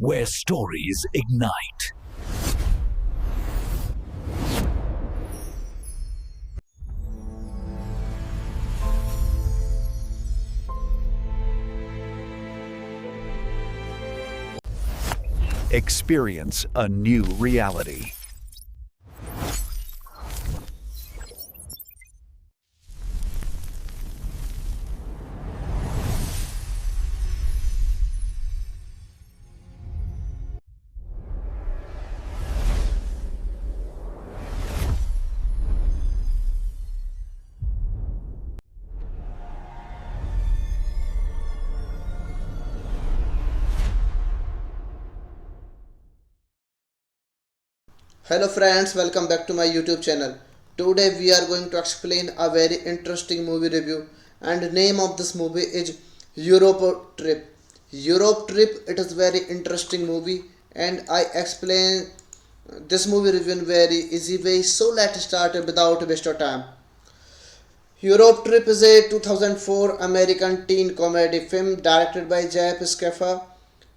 where stories ignite. Experience a new reality. Hello friends, welcome back to my YouTube channel. Today we are going to explain a very interesting movie review, and the name of this movie is Europe Trip. Europe Trip, it is very interesting movie, and I explain this movie review in very easy way. So let's start without waste of time. Europe Trip is a 2004 American teen comedy film directed by Jeff Scaffer.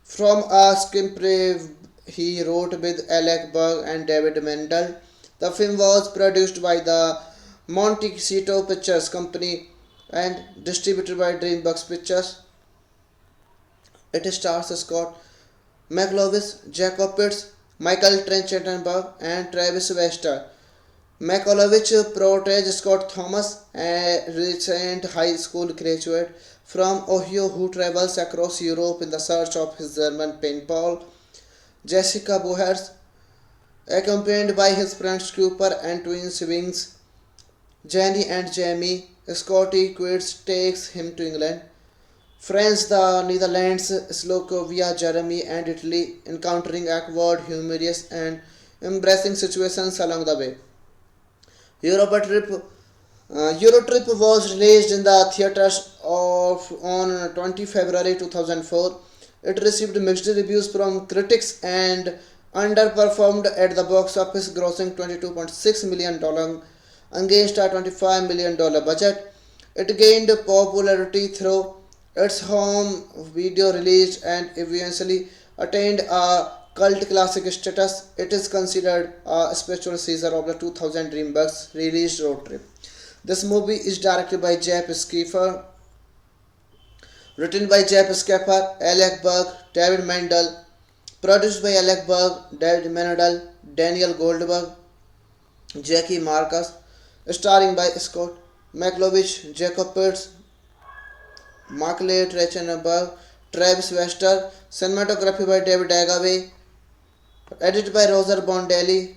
From a screenplay he wrote with Alec Berg and David Mendel, the film was produced by the Montecito Pictures Company and distributed by DreamWorks Pictures. It stars Scott McLovis, Jacob Pitts, Michael Trenchenberg, and Travis Wester. McLovich portrays Scott Thomas, a recent high school graduate from Ohio who travels across Europe in the search of his German pen pal, Jessica Bohers, accompanied by his friends Cooper and twin siblings Jenny and Jamie. Scotty quits takes him to England, France, the Netherlands, Slovakia, Germany, and Italy, encountering awkward, humorous, and embarrassing situations along the way. Europa Trip Eurotrip was released in the theaters of on 20 February 2004. It received mixed reviews from critics and underperformed at the box office, grossing $22.6 million against a $25 million budget. It gained popularity through its home video release and eventually attained a cult classic status. It is considered a special season of the 2000 DreamWorks released Road Trip. This movie is directed by Jeff Skiffer, written by Jeff Skiffer, Alec Berg, David Mendel, produced by Alec Berg, David Mendel, Daniel Goldberg, Jackie Marcus, starring by Scott McLovich, Jacob Pitts, Michael Trachtenberg, Travis Wester, cinematography by David Agaway, edited by Roger Bondelli,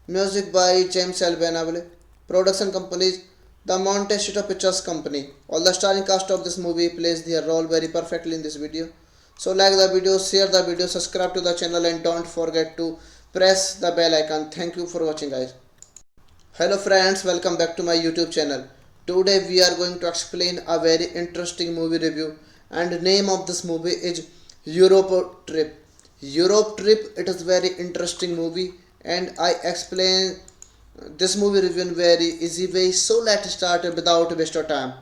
music by James Albanavale, production companies the Montecito Pictures Company. All the starring cast of this movie plays their role very perfectly in this video. So like the video, share the video, subscribe to the channel, and don't forget to press the bell icon. Thank you for watching, guys. Hello friends, welcome back to my YouTube channel. Today we are going to explain a very interesting movie review, and the name of this movie is Europe Trip. Europe Trip, it is very interesting movie, and I explain this movie review in very easy way. So let's start without waste of time.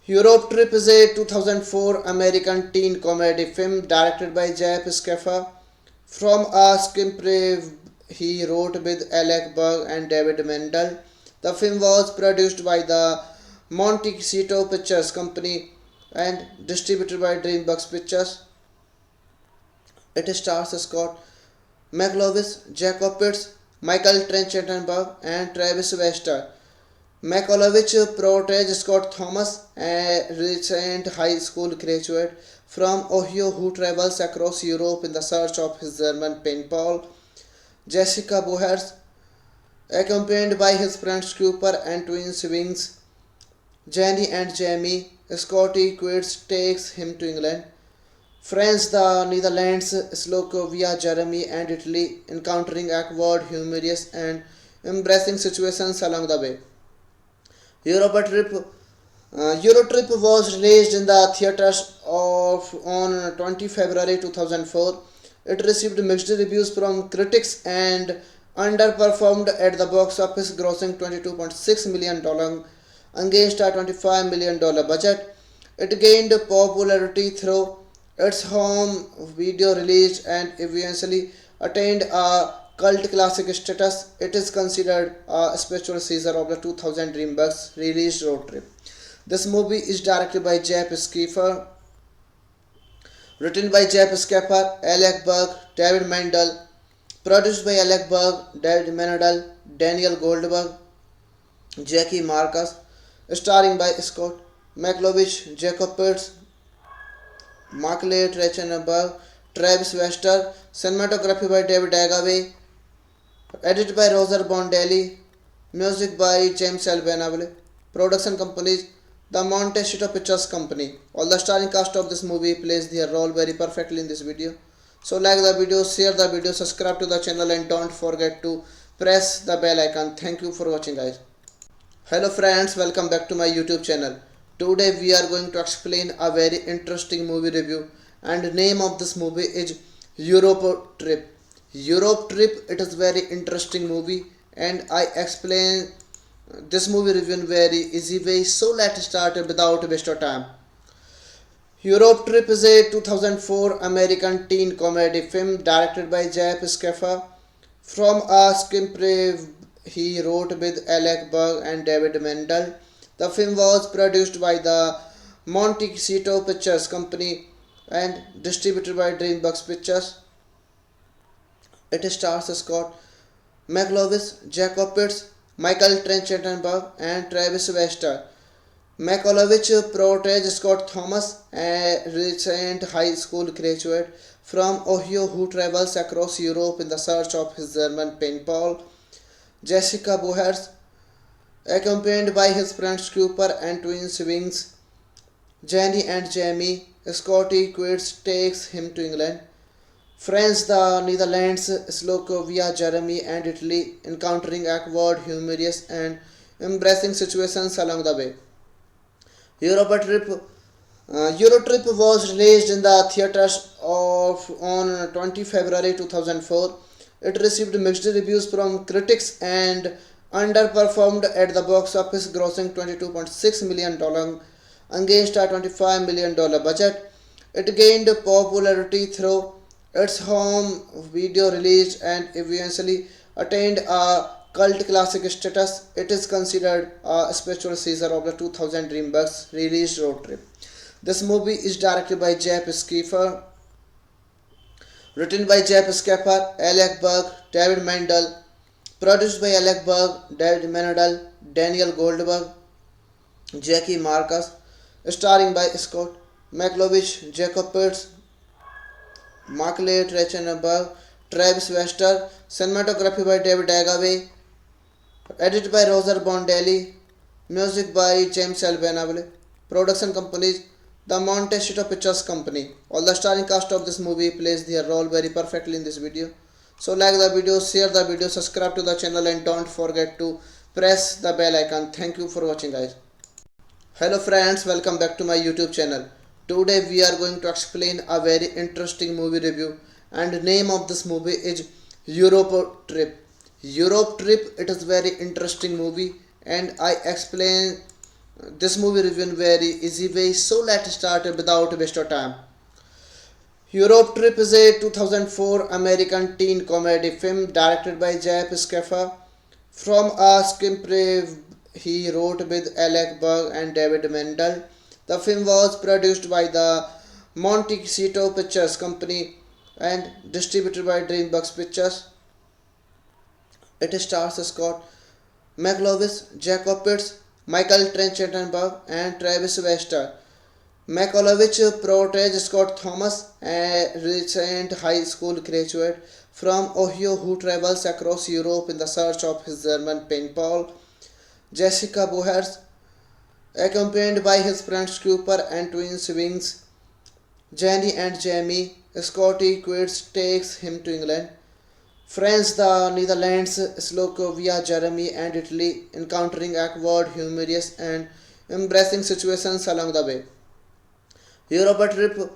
Europe Trip is a 2004 American teen comedy film directed by Jeff Scaffer. From a screenplay he wrote with Alec Berg and David Mendel, the film was produced by the Montecito Pictures Company and distributed by DreamWorks Pictures. It stars Scott McLovis, Jacob Pitts, Michael Trenchenberg, and Travis Wester. McLovich portrays Scott Thomas, a recent high school graduate from Ohio who travels across Europe in the search of his German pen pal, Jessica Bohers, accompanied by his friends Cooper and twin siblings Jenny and Jamie. Scotty quits takes him to England, France, the Netherlands, Slovakia, Germany, and Italy, encountering awkward, humorous, and embarrassing situations along the way. Europa Trip Eurotrip was released in the theaters of on 20 February 2004. It received mixed reviews from critics and underperformed at the box office, grossing $22.6 million against a $25 million budget. It gained popularity through Its home video released and eventually attained a cult classic status. It is considered a spiritual Caesar of the 2000 DreamWorks released road trip. This movie is directed by Jeff Skiffer, written by Jeff Skiffer, Alec Berg, David Mendel, produced by Alec Berg, David Menadal, Daniel Goldberg, Jackie Marcus, starring by Scott McLovich, Jacob Pitts, Markley Trachtenberg, Travis Wester, cinematography by David Agaway, edited by Roger Bondelli, music by James Albanavale, production companies the Montecito Pictures Company. All the starring cast of this movie plays their role very perfectly in this video. So like the video, share the video, subscribe to the channel and don't forget to press the bell icon. Thank you for watching guys. Hello friends, welcome back to my YouTube channel. Today we are going to explain a very interesting movie review and name of this movie is Europe Trip. Europe Trip, it is very interesting movie and I explain this movie review in very easy way. So let's start without waste of time. Europe Trip is a 2004 American teen comedy film directed by Jeff Skiffer. From a screenplay he wrote with Alec Berg and David Mendel. The film was produced by the Montecito Pictures Company and distributed by DreamWorks Pictures. It stars Scott McLovich, Jacob Pitts, Michael Trachtenberg, and Travis Wester. McLovich portrays Scott Thomas, a recent high school graduate from Ohio who travels across Europe in the search of his German pen pal, Jessica Bohers, accompanied by his friends Cooper and twin siblings Jenny and Jamie. Scotty Quirts takes him to England, France, the Netherlands, Slovakia, Germany, and Italy, encountering awkward, humorous, and embarrassing situations along the way. Europa Trip Eurotrip was released in the theaters on 20 February 2004. It received mixed reviews from critics and underperformed at the box office, grossing $22.6 million against a $25 million budget. It gained popularity through its home video release and eventually attained a cult classic status. It is considered a spiritual Caesar of the 2000 DreamWorks released road trip. This movie is directed by Jeff Skiffer, written by Jeff Skiffer, Alec Berg, David Mendel, produced by Alec Berg, David Menadal, Daniel Goldberg, Jackie Marcus, starring by Scott McLovich, Jacob Pitts, Markley Trachtenberg, Travis Wester, cinematography by David Agaway, edited by Roger Bondelli, music by James Albanavale, production companies the Montecito Pictures Company. All the starring cast of this movie plays their role very perfectly in this video. So like the video, share the video, subscribe to the channel and don't forget to press the bell icon. Thank you for watching guys. Hello friends, welcome back to my YouTube channel. Today we are going to explain a very interesting movie review and name of this movie is Europe Trip. Europe Trip, it is very interesting movie and I explain this movie review in very easy way. So let's start without waste of time. Europe Trip is a 2004 American teen comedy film directed by Jeff Skiffer. From a screenplay he wrote with Alec Berg and David Mendel. The film was produced by the Montecito Pictures Company and distributed by DreamWorks Pictures. It stars Scott McLovich, Jacob Pitts, Michael Trachtenberg, and Travis Wester. McLovich portrays Scott Thomas, a recent high school graduate from Ohio who travels across Europe in the search of his German pen pal, Jessica Bohers, accompanied by his friends Cooper and twin siblings Jenny and Jamie. Scotty Quirts takes him to England, France, the Netherlands, Slovakia, Germany, and Italy, encountering awkward, humorous, and embarrassing situations along the way. Eurotrip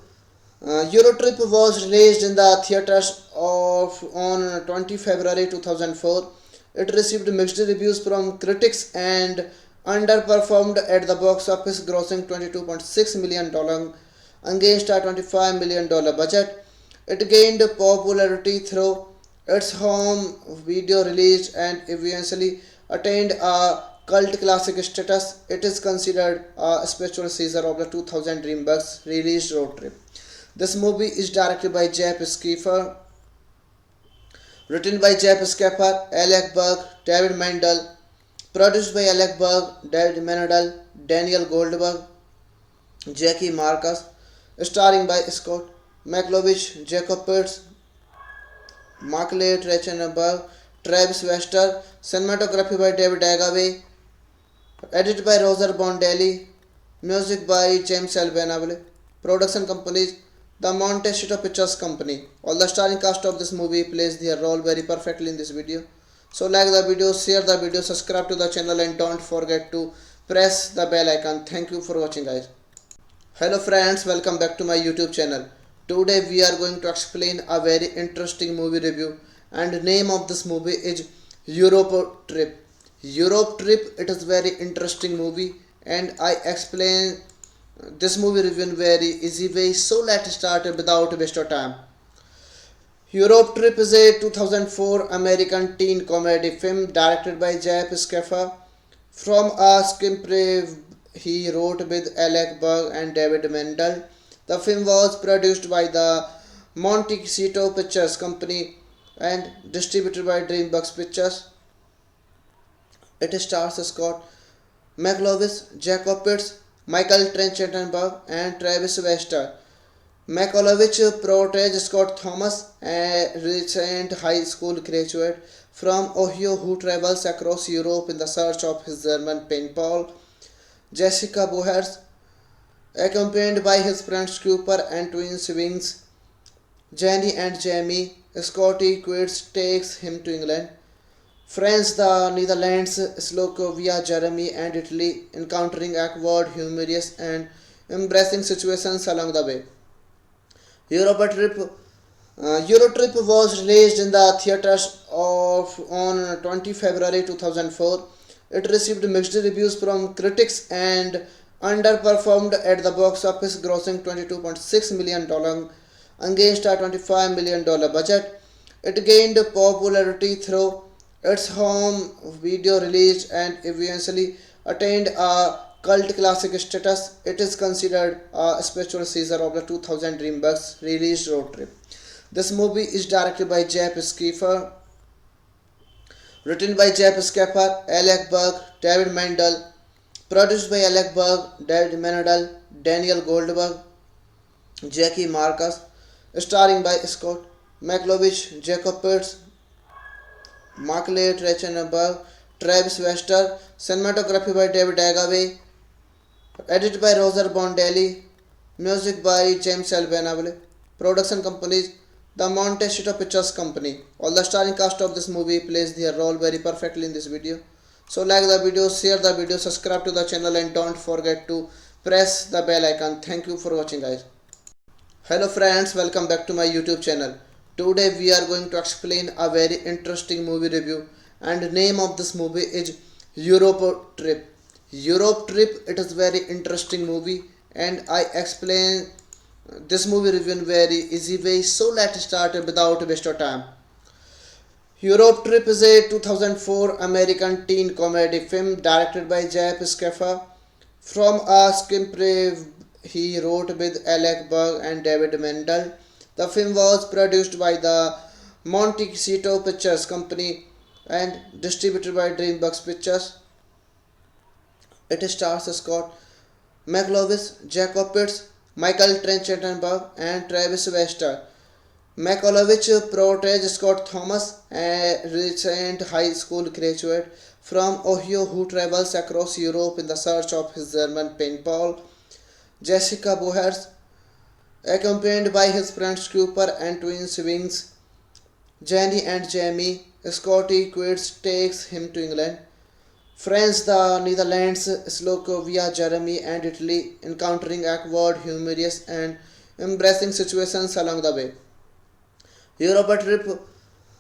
was released in the theaters on 20 February 2004. It received mixed reviews from critics and underperformed at the box office, grossing $22.6 million against a $25 million budget. It gained popularity through its home video release and eventually attained a cult classic status. It is considered a spiritual Caesar of the 2000 DreamWorks released road trip. This movie is directed by Jeff Skiffer, written by Jeff Skiffer, Alec Berg, David Mendel, produced by Alec Berg, David Menadal, Daniel Goldberg, Jackie Marcus, starring by Scott McLovich, Jacob Pitts, Markley Trachtenberg, Travis Wester, cinematography by David Agaway, edited by Roger Bondelli, music by James Albanavale, production companies the Montecito Pictures Company. All the starring cast of this movie plays their role very perfectly in this video. So like the video, share the video, subscribe to the channel and don't forget to press the bell icon. Thank you for watching guys. Hello friends, welcome back to my YouTube channel. Today we are going to explain a very interesting movie review and the name of this movie is Europe Trip. Europe Trip, it is very interesting movie and I explain this movie review in very easy way. So let's start without waste of time. Europe Trip is a 2004 American teen comedy film directed by Jeff Skiffer. From a screenplay he wrote with Alec Berg and David Mendel. The film was produced by the Montecito Pictures Company and distributed by DreamWorks Pictures. It stars Scott McLovich, Jacob Pitts, Michael Trachtenberg and Travis Wester. McLovich portrays Scott Thomas, a recent high school graduate from Ohio who travels across Europe in the search of his German pen pal, Jessica Bohers, accompanied by his friends Cooper and twin siblings Jenny and Jamie. Scotty quits takes him to England, France, the Netherlands, Slovakia, Germany and Italy, encountering awkward, humorous and embarrassing situations along the way. Eurotrip was released in the theaters on 20 February 2004. It received mixed reviews from critics and underperformed at the box office, grossing $22.6 million against a $25 million budget. It gained popularity through its home video release and eventually attained a cult classic status. It is considered a spiritual Caesar of the 2000 DreamWorks released road trip. This movie is directed by Jeff Skiffer, written by Jeff Skiffer, Alec Berg, David Mendel, produced by Alec Berg, David Menadal, Daniel Goldberg, Jackie Marcus, starring by Scott McLovich, Jacob Pitts, Markley Trachtenberg, Travis Wester, cinematography by David Agaway, edited by Roger Bondelli, music by James Albanavale, production companies the Montecito Pictures Company. All the starring cast of this movie plays their role very perfectly in this video. So like the video, share the video, subscribe to the channel and don't forget to press the bell icon. Thank you for watching guys. Hello friends, welcome back to my YouTube channel. Today we are going to explain a very interesting movie review and the name of this movie is Europe Trip. Europe Trip, it is very interesting movie and I explain this movie review in very easy way. So let's start without waste of time. Europe Trip is a 2004 American teen comedy film directed by Jeff Skiffer. From a screenplay he wrote with Alec Berg and David Mendel. The film was produced by the Montecito Pictures Company and distributed by DreamWorks Pictures. It stars Scott McLovich, Jacob Pitts, Michael Trachtenberg and Travis Wester. McLovich portrays Scott Thomas, a recent high school graduate from Ohio who travels across Europe in the search of his German pen pal, Jessica Bohers, accompanied by his friends Cooper and twin siblings Jenny and Jamie. Scotty quits takes him to England, France, the Netherlands, Slovakia, Germany and Italy, encountering awkward, humorous and embarrassing situations along the way. Eurotrip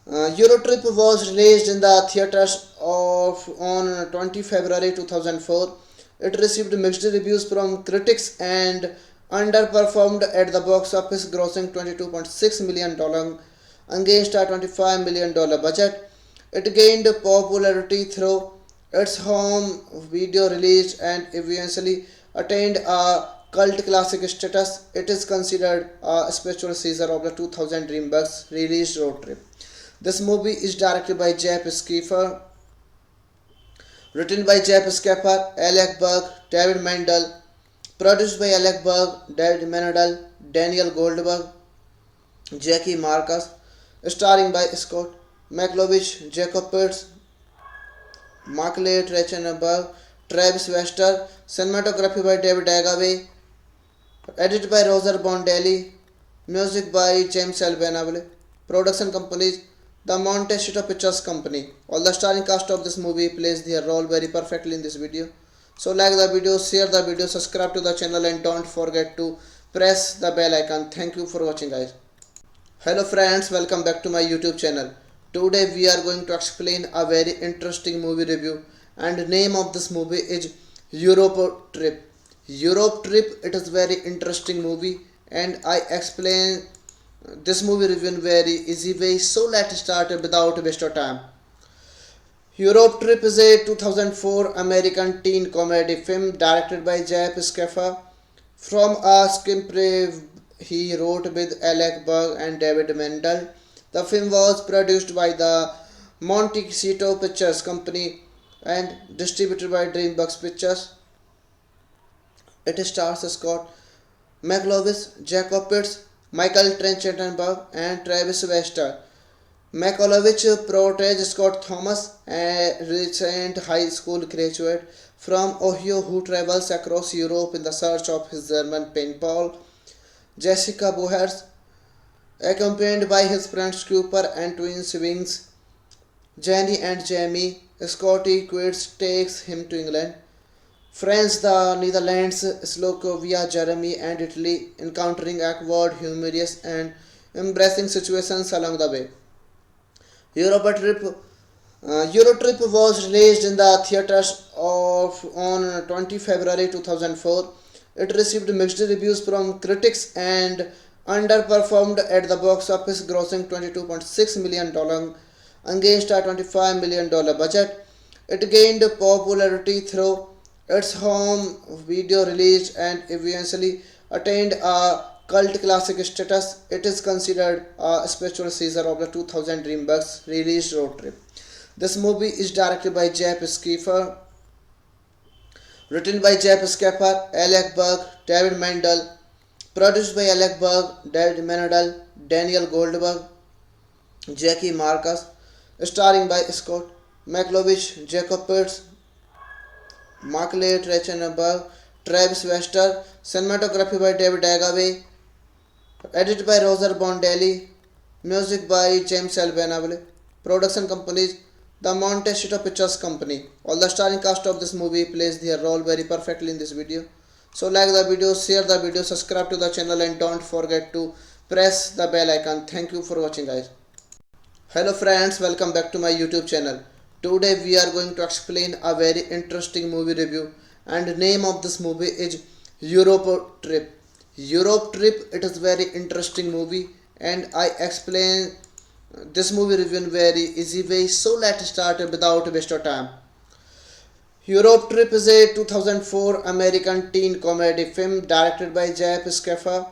was released in the theaters on 20 February 2004. It received mixed reviews from critics and underperformed at the box office, grossing $22.6 million against a $25 million budget. It gained popularity through its home video release and eventually attained a cult classic status. It is considered a spiritual Caesar of the 2000 DreamWorks released road trip. This movie is directed by Jeff Skiffer, written by Jeff Skiffer, Alec Berg, David Mendel, produced by Alec Berg, David Menadel, Daniel Goldberg, Jackie Marcus, starring by Scott McLovich, Jacob Pitts, Markley Trachtenberg, Travis Wester, cinematography by David Agaway, edited by Roger Bondelli, music by James Albanavale, production companies the Montecito Pictures Company. All the starring cast of this movie plays their role very perfectly in this video. So like the video, share the video, subscribe to the channel and don't forget to press the bell icon. Thank you for watching guys. Hello friends, welcome back to my YouTube channel. Today we are going to explain a very interesting movie review and name of this movie is Europe Trip. Europe Trip, it is very interesting movie and I explain this movie review in very easy way. So let's start without waste of time. Europe Trip is a 2004 American teen comedy film directed by Jeff Skiffer. From a screenplay he wrote with Alec Berg and David Mendel. The film was produced by the Montecito Pictures Company and distributed by DreamWorks Pictures. It stars Scott McLovich, Jacob Pitts, Michael Trachtenberg and Travis Wester. McLovich portrays Scott Thomas, a recent high school graduate from Ohio who travels across Europe in the search of his German pen pal, Jessica Bohers, accompanied by his friends Cooper and twin siblings Jenny and Jamie. Scotty Quirts takes him to England, France, the Netherlands, Slovakia, Germany and Italy, encountering awkward, humorous and embarrassing situations along the way. Eurotrip was released in the theaters on 20 February 2004. It received mixed reviews from critics and underperformed at the box office, grossing $22.6 million against a $25 million budget. It gained popularity through its home video release and eventually attained a cult classic status. It is considered a spiritual Caesar of the 2000 DreamWorks released road trip. This movie is directed by Jeff Skiffer, written by Jeff Skiffer, Alec Berg, David Mendel, produced by Alec Berg, David Menadel, Daniel Goldberg, Jackie Marcus, starring by Scott McLovich, Jacob Pitts, Markley Trachtenberg, Travis Wester, cinematography by David Agaway, edited by Roger Bondelli, music by James Albanavale, production companies the Montecito Pictures Company. All the starring cast of this movie plays their role very perfectly in this video. So like the video, share the video, subscribe to the channel and don't forget to press the bell icon. Thank you for watching guys. Hello friends, welcome back to my YouTube channel. Today we are going to explain a very interesting movie review and name of this movie is Europe Trip. Europe Trip, it is very interesting movie and I explain this movie review in very easy way. So let's start without waste of time. Europe Trip is a 2004 American teen comedy film directed by Jeff Skiffer.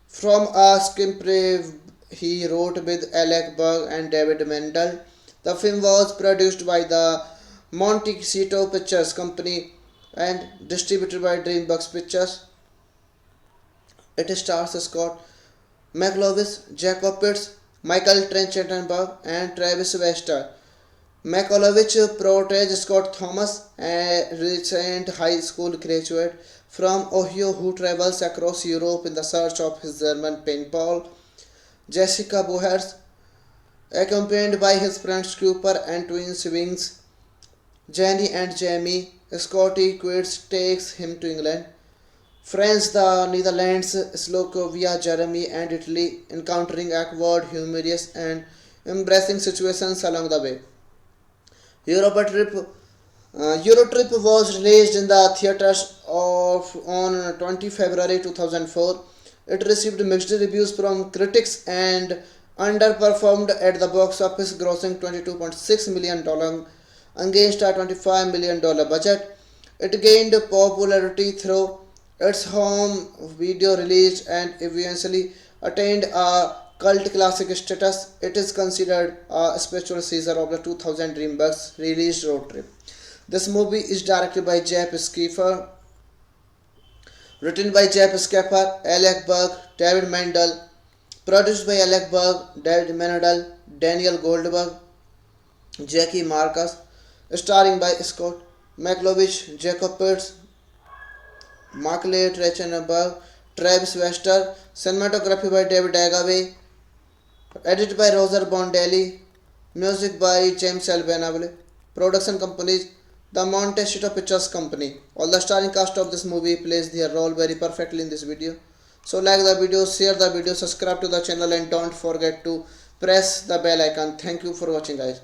From a screenplay he wrote with Alec Berg and David Mendel. The film was produced by the Montecito Pictures Company and distributed by DreamWorks Pictures. It stars Scott McLovich, Jacob Pitts, Michael Trachtenberg and Travis Wester. McLovich portrays Scott Thomas, a recent high school graduate from Ohio who travels across Europe in the search of his German pen pal, Jessica Bohers, accompanied by his friends Cooper and twin siblings Jenny and Jamie. Scotty Quirts takes him to England, France, the Netherlands, Slovakia, Germany and Italy, encountering awkward, humorous and embarrassing situations along the way. Eurotrip was released in the theaters of on 20 February 2004. It received mixed reviews from critics and underperformed at the box office, grossing $22.6 million against a $25 million budget. It gained popularity through its home video release and eventually attained a cult classic status. It is considered a spiritual Caesar of the 2000 DreamWorks released road trip. This movie is directed by Jeff Skiffer, written by Jeff Skiffer, Alec Berg, David Mendel, produced by Alec Berg, David Menadal, Daniel Goldberg, Jackie Marcus, starring by Scott McLovich, Jacob Pitts, Markley Trachtenberg, Travis Wester, cinematography by David Agaway, edited by Roger Bondelli, music by James Albanavale, production companies the Montecito Pictures Company. All the starring cast of this movie plays their role very perfectly in this video. So like the video, share the video, subscribe to the channel and don't forget to press the bell icon. Thank you for watching guys.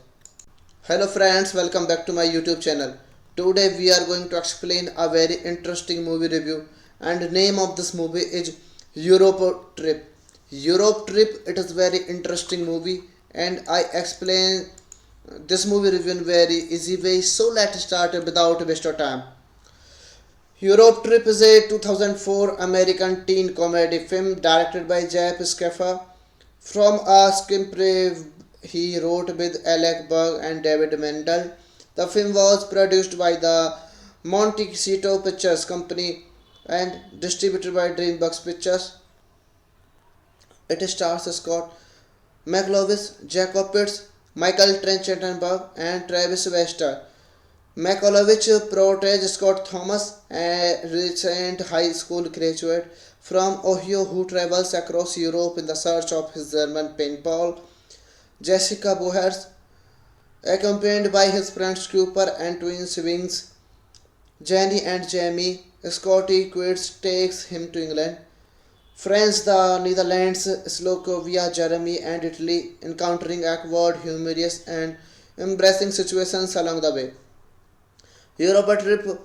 Hello friends, welcome back to my YouTube channel. Today we are going to explain a very interesting movie review and name of this movie is Europe Trip. Europe Trip, it is very interesting movie and I explain this movie review in very easy way. So let's start without waste of time. Europe Trip is a 2004 American teen comedy film directed by Jeff Skiffer. From a screenplay he wrote with Alec Berg and David Mendel. The film was produced by the Montecito Pictures Company and distributed by DreamWorks Pictures. It stars Scott McLovich, Jacob Pitts, Michael Trachtenberg and Travis Wester. McLovich portrays Scott Thomas, a recent high school graduate from Ohio who travels across Europe in the search of his German pen pal, Jessica Bohers, accompanied by his friends Cooper and twin siblings Jenny and Jamie. Scotty Quits takes him to England, France, the Netherlands, Slovakia, Germany and Italy, encountering awkward, humorous and embarrassing situations along the way. Eurotrip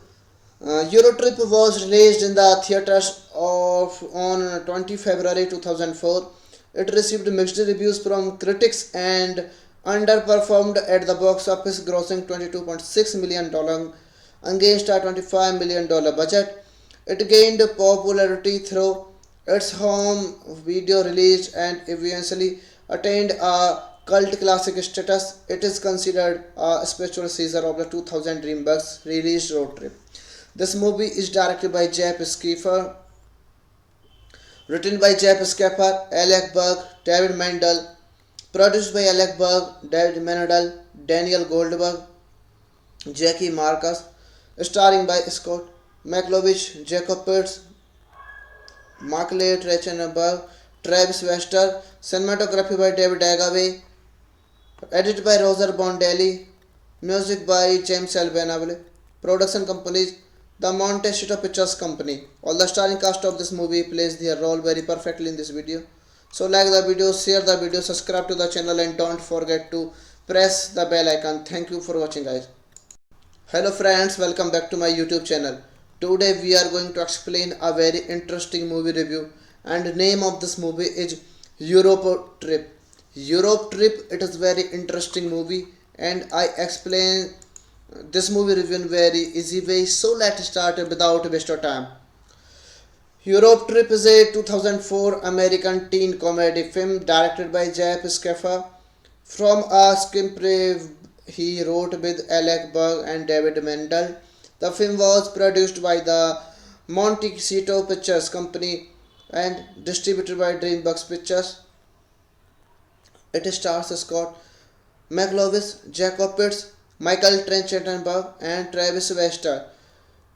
was released in the theaters on 20 February 2004. It received mixed reviews from critics and underperformed at the box office, grossing $22.6 million against a $25 million budget. It gained popularity through its home video release and eventually attained a cult classic status. It is considered a spiritual Caesar of the 2000 DreamWorks released road trip. This movie is directed by Jeff Skiffer, written by Jeff Skiffer, Alec Berg, David Mendel, produced by Alec Berg, David Menadal, Daniel Goldberg, Jackie Marcus, starring by Scott McLovich, Jacob Pitts, Markley Trachtenberg, Travis Wester, cinematography by David Agaway, edited by Roger Bondelli, music by James Albanavale, production companies the Montecito Pictures Company. All the starring cast of this movie plays their role very perfectly in this video. So like the video, share the video, subscribe to the channel and don't forget to press the bell icon. Thank you for watching guys. Hello friends, welcome back to my YouTube channel. Today we are going to explain a very interesting movie review and name of this movie is Europe Trip. Europe Trip, it is very interesting movie and I explain this movie review in very easy way. So let's start without waste of time. Europe Trip is a 2004 American teen comedy film directed by Jeff Skiffer. From a screenplay he wrote with Alec Berg and David Mendel. The film was produced by the Montecito Pictures Company and distributed by DreamWorks Pictures. It stars Scott McLovich, Jacob Pitts, Michael Trachtenberg and Travis Wester.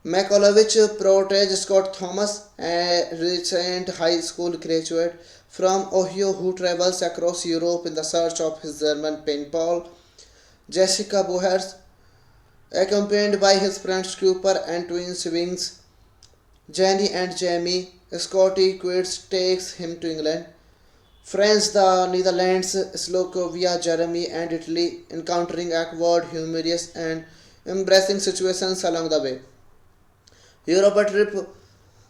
McLovich portrays Scott Thomas, a recent high school graduate from Ohio who travels across Europe in the search of his German pen pal, Jessica Bohers, accompanied by his friends Cooper and twin siblings Jenny and Jamie. Scotty Quits takes him to England, France, the Netherlands, Slovakia, Germany and Italy, encountering awkward, humorous and embarrassing situations along the way.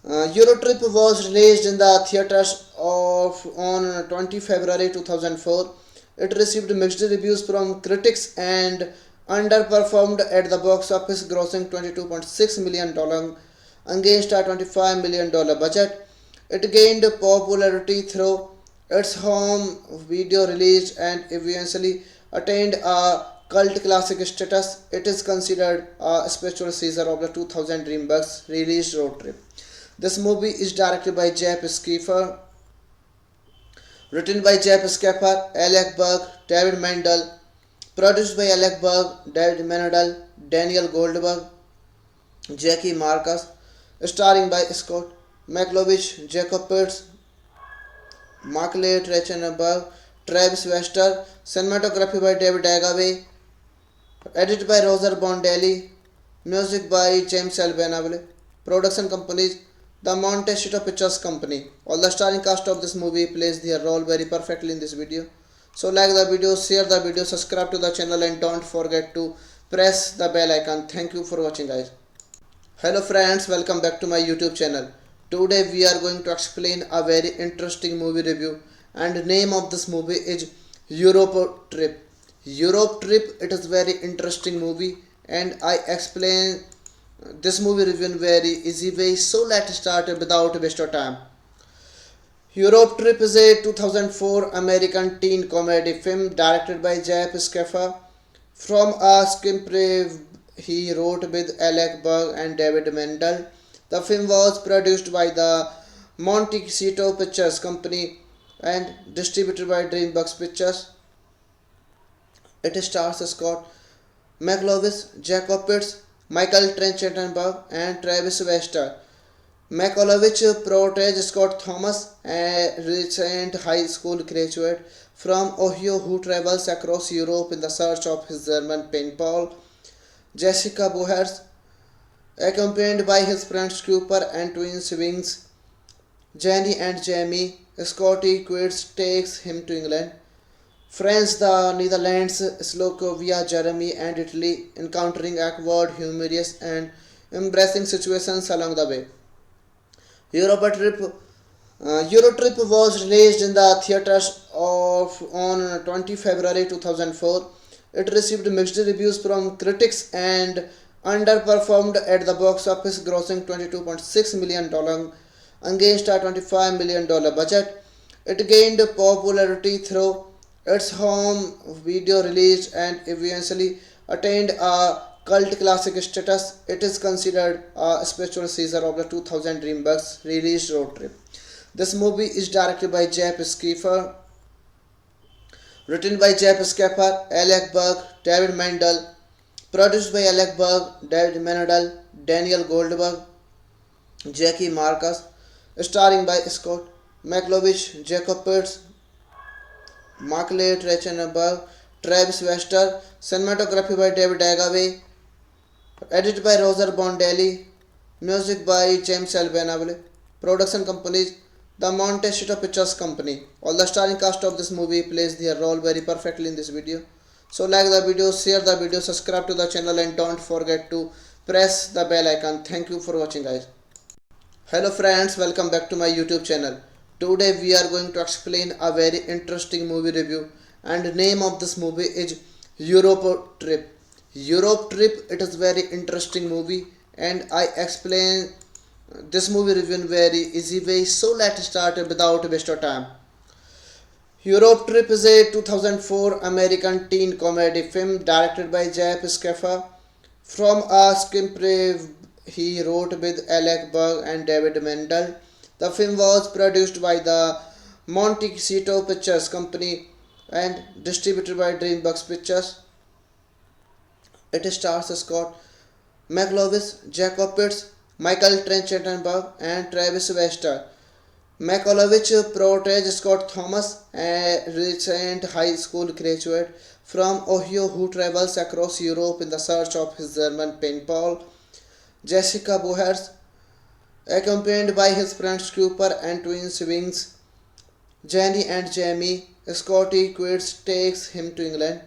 Eurotrip was released in the theaters on 20 February 2004. It received mixed reviews from critics and underperformed at the box office, grossing $22.6 million against a $25 million budget. It gained popularity through its home video release and eventually attained a cult classic status. It is considered a spiritual Caesar of the 2000 DreamWorks released road trip. This movie is directed by Jeff Skiffer, written by Jeff Skiffer, Alec Berg, David Mendel, produced by Alec Berg, David Menadel, Daniel Goldberg, Jackie Marcus, starring by Scott McLovich, Jacob Pitts, Markley Trachtenberg, Travis Wester, cinematography by David Agaway, edited by Roger Bondelli, music by James Albanavale, production companies the Montecito Pictures Company. All the starring cast of this movie plays their role very perfectly in this video. So like the video, share the video, subscribe to the channel and don't forget to press the bell icon. Thank you for watching guys. Hello friends, welcome back to my YouTube channel. Today we are going to explain a very interesting movie review and name of this movie is Europe Trip. Europe Trip, it is very interesting movie and I explain this movie review in very easy way. So let's start without waste of time. Europe Trip is a 2004 American teen comedy film directed by Jeff Skiffer. From a screenplay he wrote with Alec Berg and David Mendel. The film was produced by the Montecito Pictures Company and distributed by DreamWorks Pictures. It stars Scott McLovich, Jacob Pitts, Michael Trachtenberg and Travis Wester. McLovich portrays Scott Thomas, a recent high school graduate from Ohio who travels across Europe in the search of his German pen pal, Jessica Bohers, accompanied by his friends Cooper and twin siblings Jenny and Jamie. Scotty Quirts takes him to England, France, the Netherlands, Slovakia, Germany, and Italy, encountering awkward, humorous, and embarrassing situations along the way. Eurotrip was released in the theaters on 20 February 2004. It received mixed reviews from critics and underperformed at the box office, grossing $22.6 million against a $25 million budget. It gained popularity through its home video release and eventually attained a cult classic status. It is considered a spiritual Caesar of the 2000 DreamWorks released road trip. This movie is directed by Jeff Skiffer, written by Jeff Skiffer, Alec Berg, David Mendel, produced by Alec Berg, David Menadel, Daniel Goldberg, Jackie Marcus, starring by Scott McLovich, Jacob Pitts, Markley Trachtenberg, Travis Wester, cinematography by David Agaway, edited by Roger Bondelli, music by James Albanavale, production companies the Montecito Pictures Company. All the starring cast of this movie plays their role very perfectly in this video. So like the video, share the video, subscribe to the channel and don't forget to press the bell icon. Thank you for watching guys. Hello friends, welcome back to my YouTube channel. Today we are going to explain a very interesting movie review and name of this movie is Europe Trip. Europe Trip, it is very interesting movie and I explain this movie review in very easy way. So let's start without waste of time. Europe Trip is a 2004 American teen comedy film directed by Jeff Skiffer. From a screenplay he wrote with Alec Berg and David Mendel. The film was produced by the Montecito Pictures Company and distributed by DreamWorks Pictures. It stars Scott McLovich, Jacob Pitts, Michael Trachtenberg and Travis Wester. McLovich portrays Scott Thomas, a recent high school graduate from Ohio who travels across Europe in the search of his German pen pal, Jessica Bohers, accompanied by his friends Cooper and twin siblings Jenny and Jamie. Scotty Quirts takes him to England,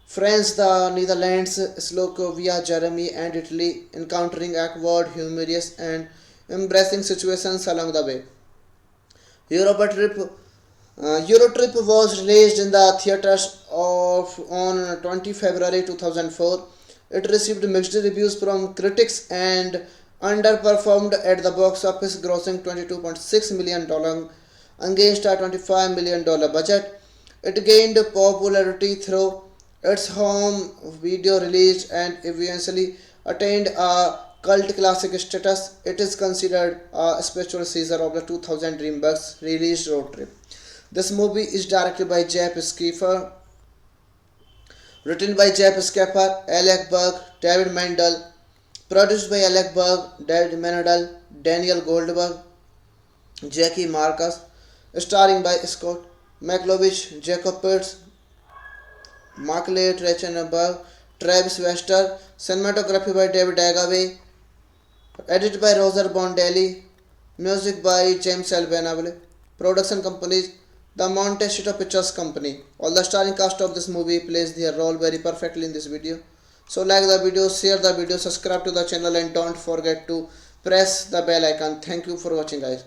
France, the Netherlands, Slovakia, Germany, and Italy, encountering awkward, humorous, and embracing situations along the way. Europa Trip Eurotrip was released in the theaters on 20 February 2004. It received mixed reviews from critics and underperformed at the box office, grossing $22.6 million against a $25 million budget. It gained popularity through its home video release and eventually attained a cult classic status. It is considered a spiritual Caesar of the 2000 DreamWorks released road trip. This movie is directed by Jeff Skiffer, written by Jeff Skiffer, Alec Berg, David Mendel, produced by Alec Berg, David Menadel, Daniel Goldberg, Jackie Marcus, starring by Scott McLovich, Jacob Pitts, Markley Trachtenberg, Travis Wester, cinematography by David Agaway, edited by Roger Bondelli, music by James Albanavale, production companies the Montecito Pictures Company. All the starring cast of this movie plays their role very perfectly in this video. So like the video, share the video, subscribe to the channel and don't forget to press the bell icon. Thank you for watching guys.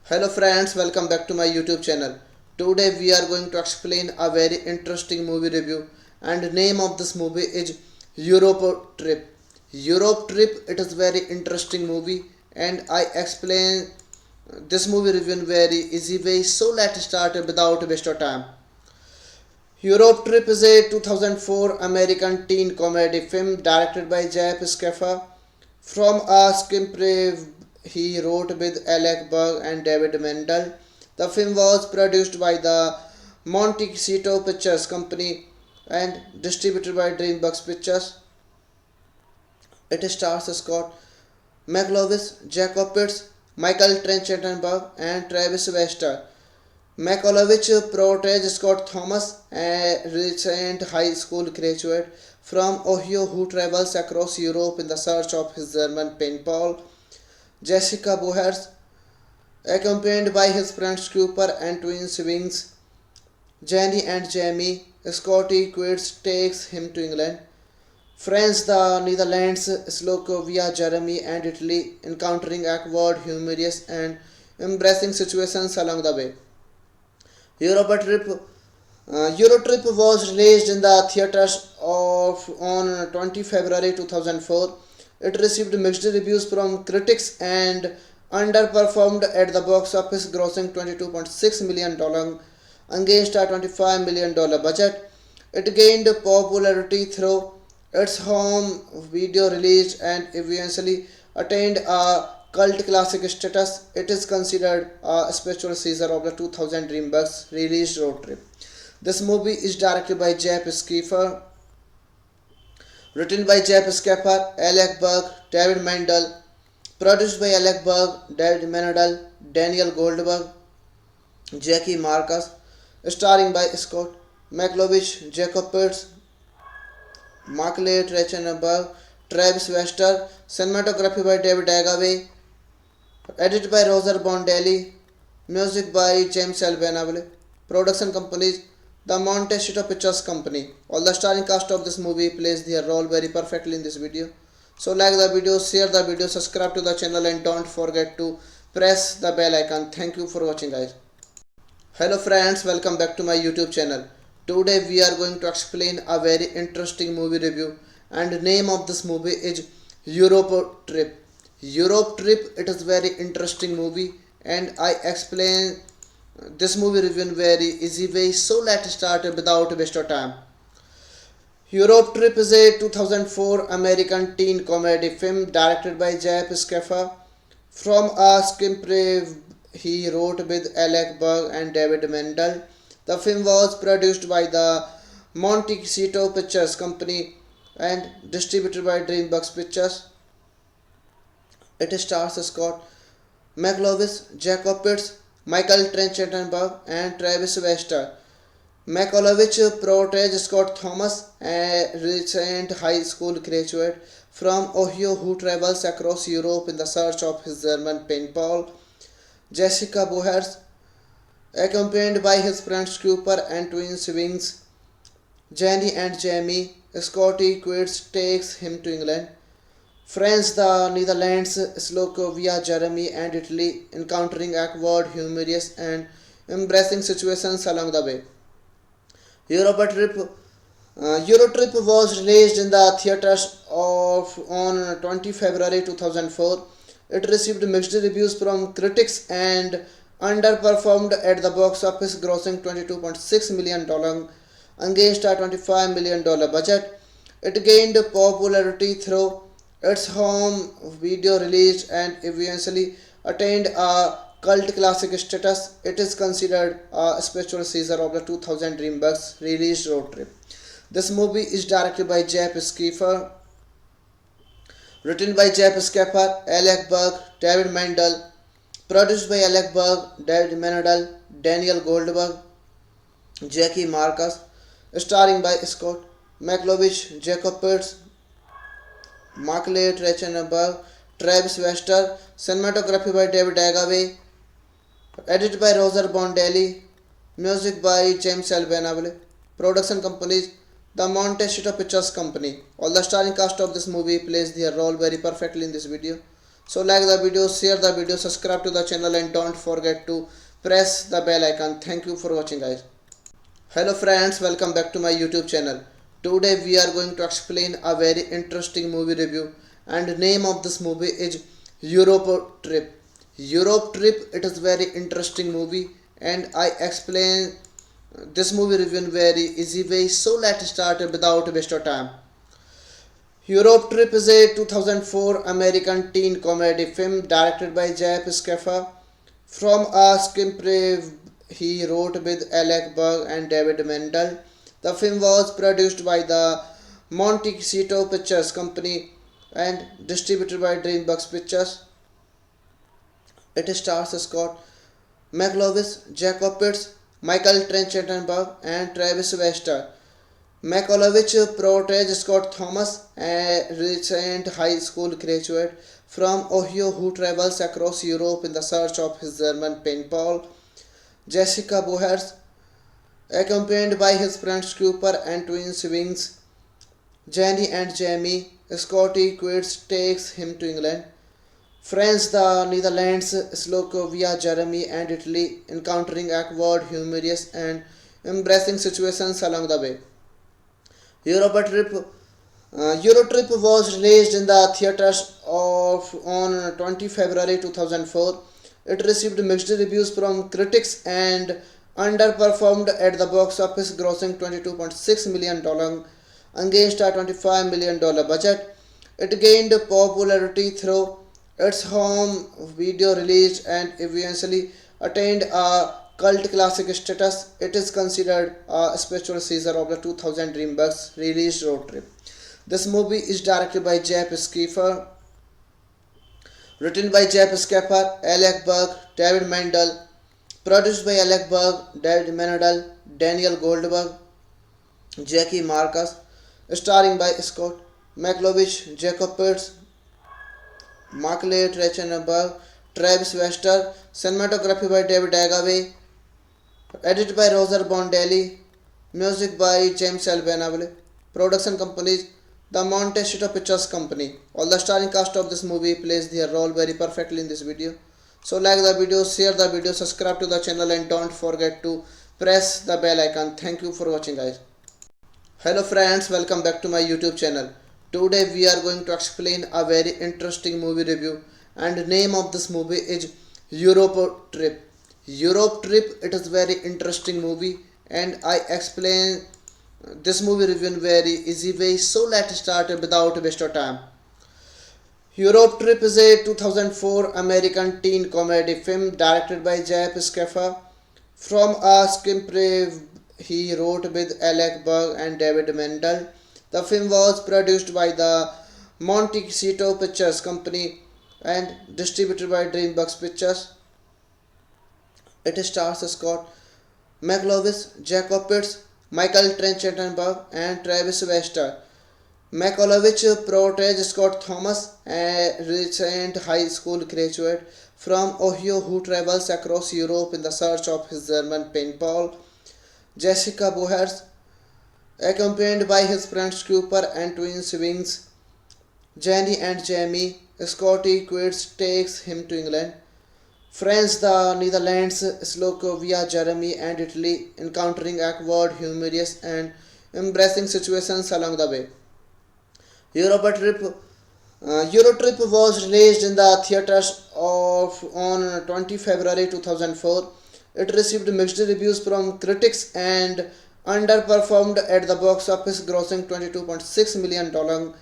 Hello friends, welcome back to my YouTube channel. Today we are going to explain a very interesting movie review and the name of this movie is Europe Trip. Europe Trip, it is very interesting movie and I explain this movie review in very easy way. So let's start without waste of time. Europe Trip is a 2004 American teen comedy film directed by Jeff Skiffer. From a screenplay he wrote with Alec Berg and David Mendel. The film was produced by the Montecito Pictures Company and distributed by DreamWorks Pictures. It stars Scott McLovich, Jacob Pitts, Michael Trachtenberg and Travis Wester. McLovich portrays Scott Thomas, a recent high school graduate from Ohio who travels across Europe in the search of his German pen pal, Jessica Bohers, accompanied by his friends Cooper and twins Wings, Jenny and Jamie. Scotty quits takes him to England, France, the Netherlands, Slovakia, Germany and Italy, encountering awkward, humorous and embarrassing situations along the way. Eurotrip was released in the theaters on 20 February 2004. It received mixed reviews from critics and underperformed at the box office, grossing $22.6 million against a $25 million budget. It gained popularity through its home video release and eventually attained a cult classic status. It is considered a spiritual Caesar of the 2000 DreamWorks released road trip. This movie is directed by Jeff Skiffer, written by Jeff Skiffer, Alec Berg, David Mendel, produced by Alec Berg, David Menadel, Daniel Goldberg, Jackie Marcus, starring by Scott McLovich, Jacob Pitts, Markley Trachtenberg, Travis Wester, cinematography by David Agaway, edited by Roger Bondelli, music by James Albanavale, production companies the Montecito Pictures Company. All the starring cast of this movie plays their role very perfectly in this video. So like the video, share the video, subscribe to the channel and don't forget to press the bell icon. Thank you for watching guys. Hello friends, welcome back to my YouTube channel. Today we are going to explain a very interesting movie review and the name of this movie is Europe Trip. Europe Trip, it is very interesting movie and I explain this movie review in very easy way. So let's start without waste of time. Europe Trip is a 2004 American teen comedy film directed by Jeff Skiffer. From a screenplay he wrote with Alec Berg and David Mendel. The film was produced by the Montecito Pictures Company and distributed by DreamWorks Pictures. It stars Scott McLovich, Jacob Pitts, Michael Trachtenberg and Travis Wester. McLovich portrays Scott Thomas, a recent high school graduate from Ohio who travels across Europe in the search of his German pen pal, Jessica Bohers, accompanied by his friends Cooper and twins Wings, Jenny and Jamie. Scotty quits takes him to England, France, the Netherlands, Slovakia, Germany, and Italy, encountering awkward, humorous, and embarrassing situations along the way. Europa trip. Eurotrip was released in the theaters of on 20 February 2004. It received mixed reviews from critics and underperformed at the box office, grossing $22.6 million against a $25 million budget. It gained popularity through its home video release and eventually attained a cult classic status. It is considered a spiritual Caesar of the 2000 DreamWorks released road trip. This movie is directed by Jeff Skiffer, written by Jeff Skiffer, Alec Berg, David Mendel, produced by Alec Berg, David Menadal, Daniel Goldberg, Jackie Marcus, starring by Scott McLovich, Jacob Pitts, Markley Trachtenberg, Travis Wester, cinematography by David Agaway, edited by Roger Bondelli, music by James Albanavale, production companies the Montecito Pictures Company. All the starring cast of this movie plays their role very perfectly in this video. So like the video, share the video, subscribe to the channel and don't forget to press the bell icon. Thank you for watching guys. Hello friends, welcome back to my YouTube channel. Today we are going to explain a very interesting movie review and name of this movie is Europe Trip. Europe Trip, it is very interesting movie and I explain this movie review in very easy way. So let's start without waste of time. Europe Trip is a 2004 American teen comedy film directed by Jeff Skiffer. From a screenplay he wrote with Alec Berg and David Mendel. The film was produced by the Montecito Pictures Company and distributed by DreamWorks Pictures. It stars Scott McLovich, Jacob Pitts, Michael Trachtenberg, and Travis Wester. McLovich portrays Scott Thomas, a recent high school graduate from Ohio who travels across Europe in the search of his German pen pal, Jessica Bohers, accompanied by his friends Cooper and twin siblings Jenny and Jamie. Scotty quits takes him to England, France, the Netherlands, Slovakia, Germany, and Italy, encountering awkward, humorous, and embarrassing situations along the way. Europa trip. Eurotrip was released in the theaters of on 20 February 2004. It received mixed reviews from critics and underperformed at the box office, grossing $22.6 million against a $25 million budget. It gained popularity through its home video release and eventually attained a cult classic status. It is considered a spiritual Caesar of the 2000 DreamWorks released road trip. This movie is directed by Jeff Skiffer, written by Jeff Skiffer, Alec Berg, David Mendel, produced by Alec Berg, David Menadal, Daniel Goldberg, Jackie Marcus, starring by Scott McLovich, Jacob Pitts, Markley Trachtenberg, Travis Wester, cinematography by David Agaway, edited by Roger Bondelli, music by James Albanavale, production companies the Montecito Pictures Company. All the starring cast of this movie plays their role very perfectly in this video. So like the video, share the video, subscribe to the channel and don't forget to press the bell icon. Thank you for watching guys. Hello friends, welcome back to my YouTube channel. Today we are going to explain a very interesting movie review and name of this movie is Europe Trip. Europe Trip, it is very interesting movie and I explain this movie review in very easy way. So let's start without waste of time. Europe Trip is a 2004 American teen comedy film directed by Jeff Skiffer. From a screenplay he wrote with Alec Berg and David Mendel. The film was produced by the Montecito Pictures Company and distributed by DreamWorks Pictures. It stars Scott McLovich, Jacob Pitts, Michael Trachtenberg, and Travis Wester. McLovich portrays Scott Thomas, a recent high school graduate from Ohio who travels across Europe in the search of his German pen pal, Jessica Bohers, accompanied by his friends Cooper and twin siblings Jenny and Jamie, Scotty quits, takes him to England. France, the Netherlands, Slovakia, Germany, and Italy, encountering awkward, humorous, and embarrassing situations along the way. Europa trip. Eurotrip was released in the theaters of on 20 February 2004. It received mixed reviews from critics and underperformed at the box office, grossing $22.6 million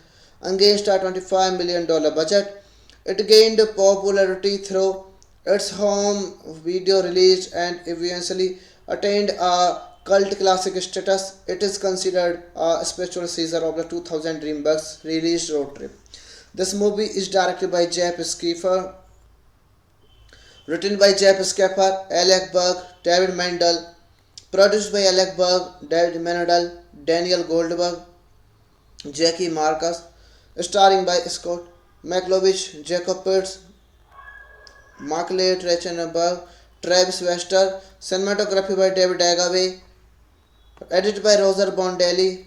against a $25 million budget. It gained popularity through its home video release and eventually attained a cult classic status. It is considered a spiritual Caesar of the 2000 DreamWorks released road trip. This movie is directed by Jeff Skiffer, written by Jeff Skiffer, Alec Berg, David Mendel, produced by Alec Berg, David Menadal, Daniel Goldberg, Jackie Marcus, starring by Scott McLovich, Jacob Pitts, Markley Trachtenberg, Travis Wester, cinematography by David Agaway, edited by Roger Bondelli,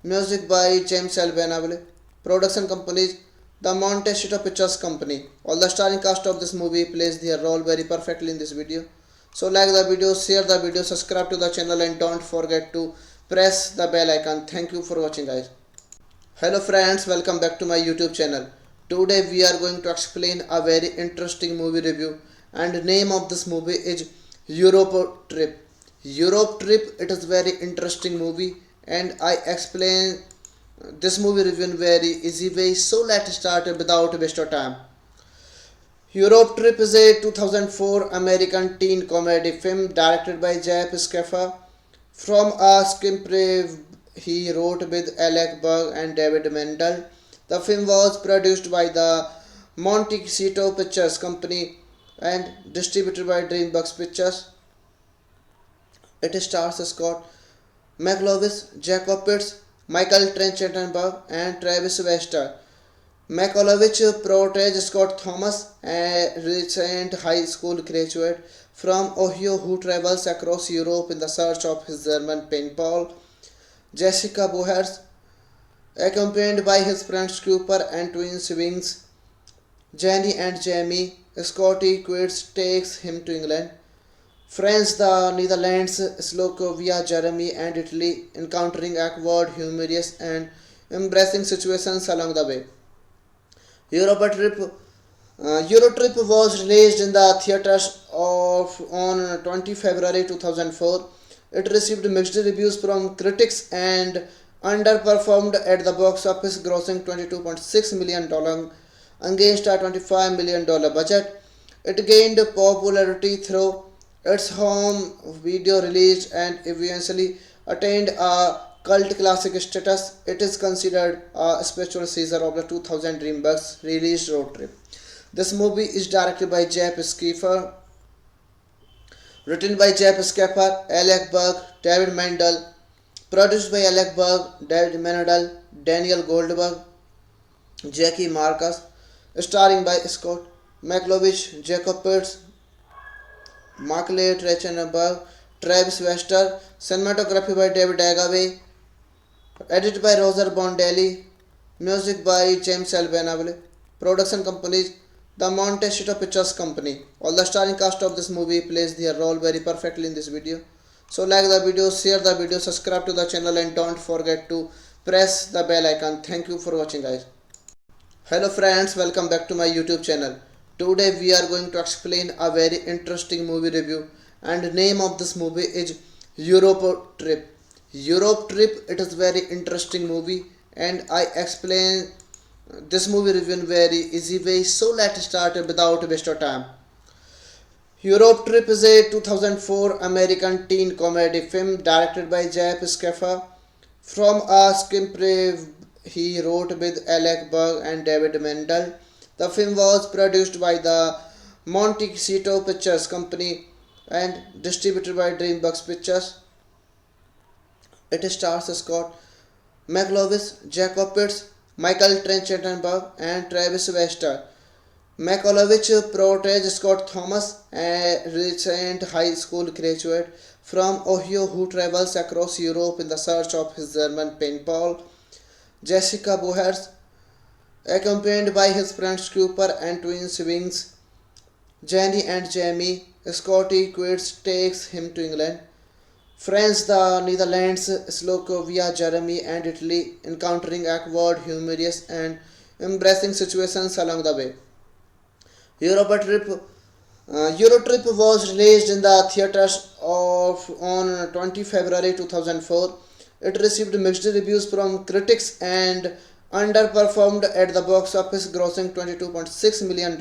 music by James Albanavale, production companies the Montecito Pictures Company. All the starring cast of this movie plays their role very perfectly in this video. So like the video, share the video, subscribe to the channel and don't forget to press the bell icon. Thank you for watching guys. Hello friends, welcome back to my YouTube channel. Today we are going to explain a very interesting movie review and the name of this movie is Europe Trip. Europe Trip, it is very interesting movie and I explain this movie review in very easy way. So let's start without waste of time. Europe Trip is a 2004 American teen comedy film directed by Jeff Skiffer. From a screenplay he wrote with Alec Berg and David Mendel. The film was produced by the Montecito Pictures Company and distributed by DreamWorks Pictures. It stars Scott McLovich, Jacob Pitts, Michael Trachtenberg, and Travis Wester. McLovich portrays Scott Thomas, a recent high school graduate from Ohio who travels across Europe in the search of his German pen pal, Jessica Bohers, accompanied by his friends Cooper and twin siblings Jenny and Jamie. Scotty quits, takes him to England. France, the Netherlands, Slovakia, Germany, and Italy, encountering awkward, humorous, and embarrassing situations along the way. Eurotrip was released in the theaters of on 20 February 2004. It received mixed reviews from critics and underperformed at the box office, grossing $22.6 million against a $25 million budget. It gained popularity through its home video release and eventually attained a cult classic status. It is considered a spiritual Caesar of the 2000 DreamWorks released road trip. This movie is directed by Jeff Skiffer, written by Jeff Skiffer, Alec Berg, David Mendel, produced by Alec Berg, David Menadal, Daniel Goldberg, Jackie Marcus, starring by Scott McLovich, Jacob Pitts, Markley Trachtenberg, Travis Wester, cinematography by David Agaway, edited by Roger Bondelli, music by James Albanavale, production companies the Montecito Pictures Company. All the starring cast of this movie plays their role very perfectly in this video. So like the video, share the video, subscribe to the channel and don't forget to press the bell icon. Thank you for watching guys. Hello friends, welcome back to my YouTube channel. Today we are going to explain a very interesting movie review and the name of this movie is Europe Trip. Europe Trip, it is very interesting movie and I explain this movie review in very easy way. So let's start without waste of time. Europe Trip is a 2004 American teen comedy film directed by Jeff Skiffer. From a screenplay he wrote with Alec Berg and David Mendel. The film was produced by the Montecito Pictures Company and distributed by DreamWorks Pictures. It stars Scott McLovich, Jacob Pitts, Michael Trachtenberg, and Travis Wester. McLovich portrays Scott Thomas, a recent high school graduate from Ohio who travels across Europe in the search of his German pen pal, Jessica Bohers, Accompanied by his friends Cooper and twin siblings Jenny and Jamie, Scotty quits takes him to England. France, the Netherlands, Slovakia, Germany, and Italy, encountering awkward, humorous, and embarrassing situations along the way. Europa trip. Eurotrip was released in the theaters of on 20 February 2004. It received mixed reviews from critics and underperformed at the box office, grossing $22.6 million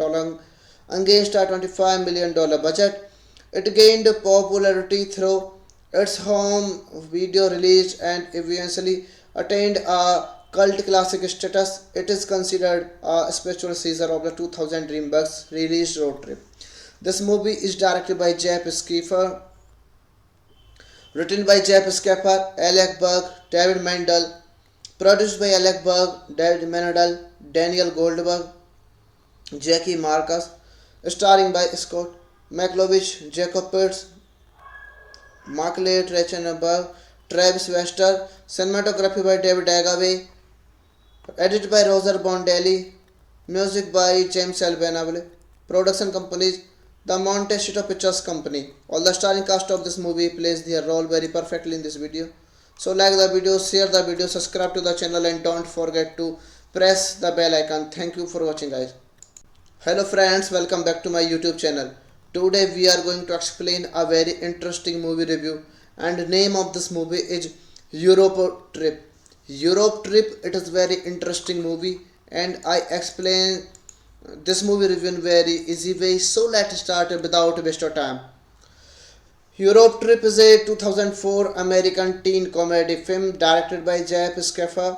against a $25 million budget. It gained popularity through its home video release and eventually attained a cult classic status. It is considered a special Caesar of the 2000 DreamWorks released road trip. This movie is directed by Jeff Skipper, written by Jeff Skipper, Alec Berg, David Mendel, produced by Alec Berg, David Menadal, Daniel Goldberg, Jackie Marcus, starring by Scott McLovich, Jacob Pitts, Markley Trachtenberg, Travis Wester, cinematography by David Agaway, edited by Roger Bondelli, music by James Albanavale, production companies the Montecito Pictures Company. All the starring cast of this movie plays their role very perfectly in this video. So like the video, share the video, subscribe to the channel and don't forget to press the bell icon. Thank you for watching guys. Hello friends, welcome back to my YouTube channel. Today we are going to explain a very interesting movie review and name of this movie is Europe Trip. Europe Trip, it is very interesting movie and I explain this movie review in very easy way. So let's start without waste of time. Europe Trip is a 2004 American teen comedy film directed by Jeff Skipper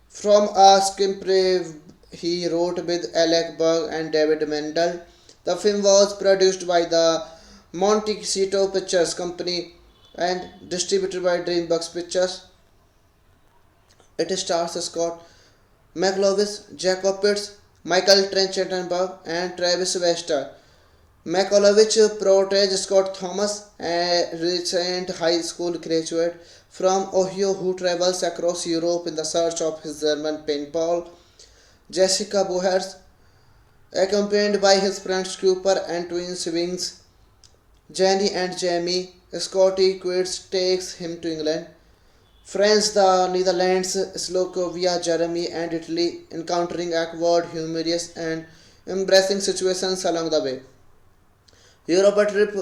from a screenplay he wrote with Alec Berg and David Mendel. The film was produced by the Montecito Pictures Company and distributed by DreamWorks Pictures. It stars Scott McLovich, Jacob Pitts, Michael Trachtenberg, and Travis Wester. McLovich portrays Scott Thomas, a recent high school graduate from Ohio who travels across Europe in the search of his German pen pal, Jessica Bohers, accompanied by his friends Cooper and twin siblings Jenny and Jamie. Scotty quits takes him to England. France, the Netherlands, Slovakia, Germany, and Italy, encountering awkward, humorous, and embarrassing situations along the way. Europa trip.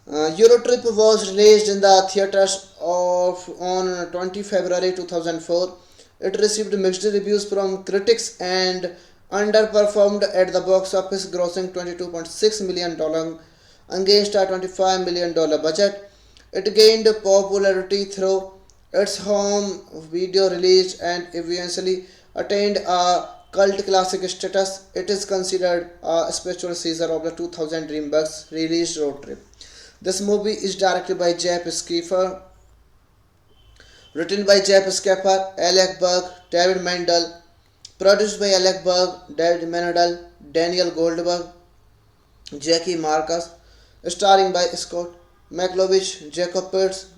Eurotrip was released in the theaters of on 20 February 2004. It received mixed reviews from critics and underperformed at the box office, grossing $22.6 million against a $25 million budget. It gained popularity through its home video release and eventually attained a cult classic status. It is considered a special Caesar of the 2000 DreamWorks released road trip. This movie is directed by Jeff Skipper, written by Jeff Skipper, Alec Berg, David Mendel, produced by Alec Berg, David Menadal, Daniel Goldberg, Jackie Marcus, starring by Scott McLovich, Jacob Pitts,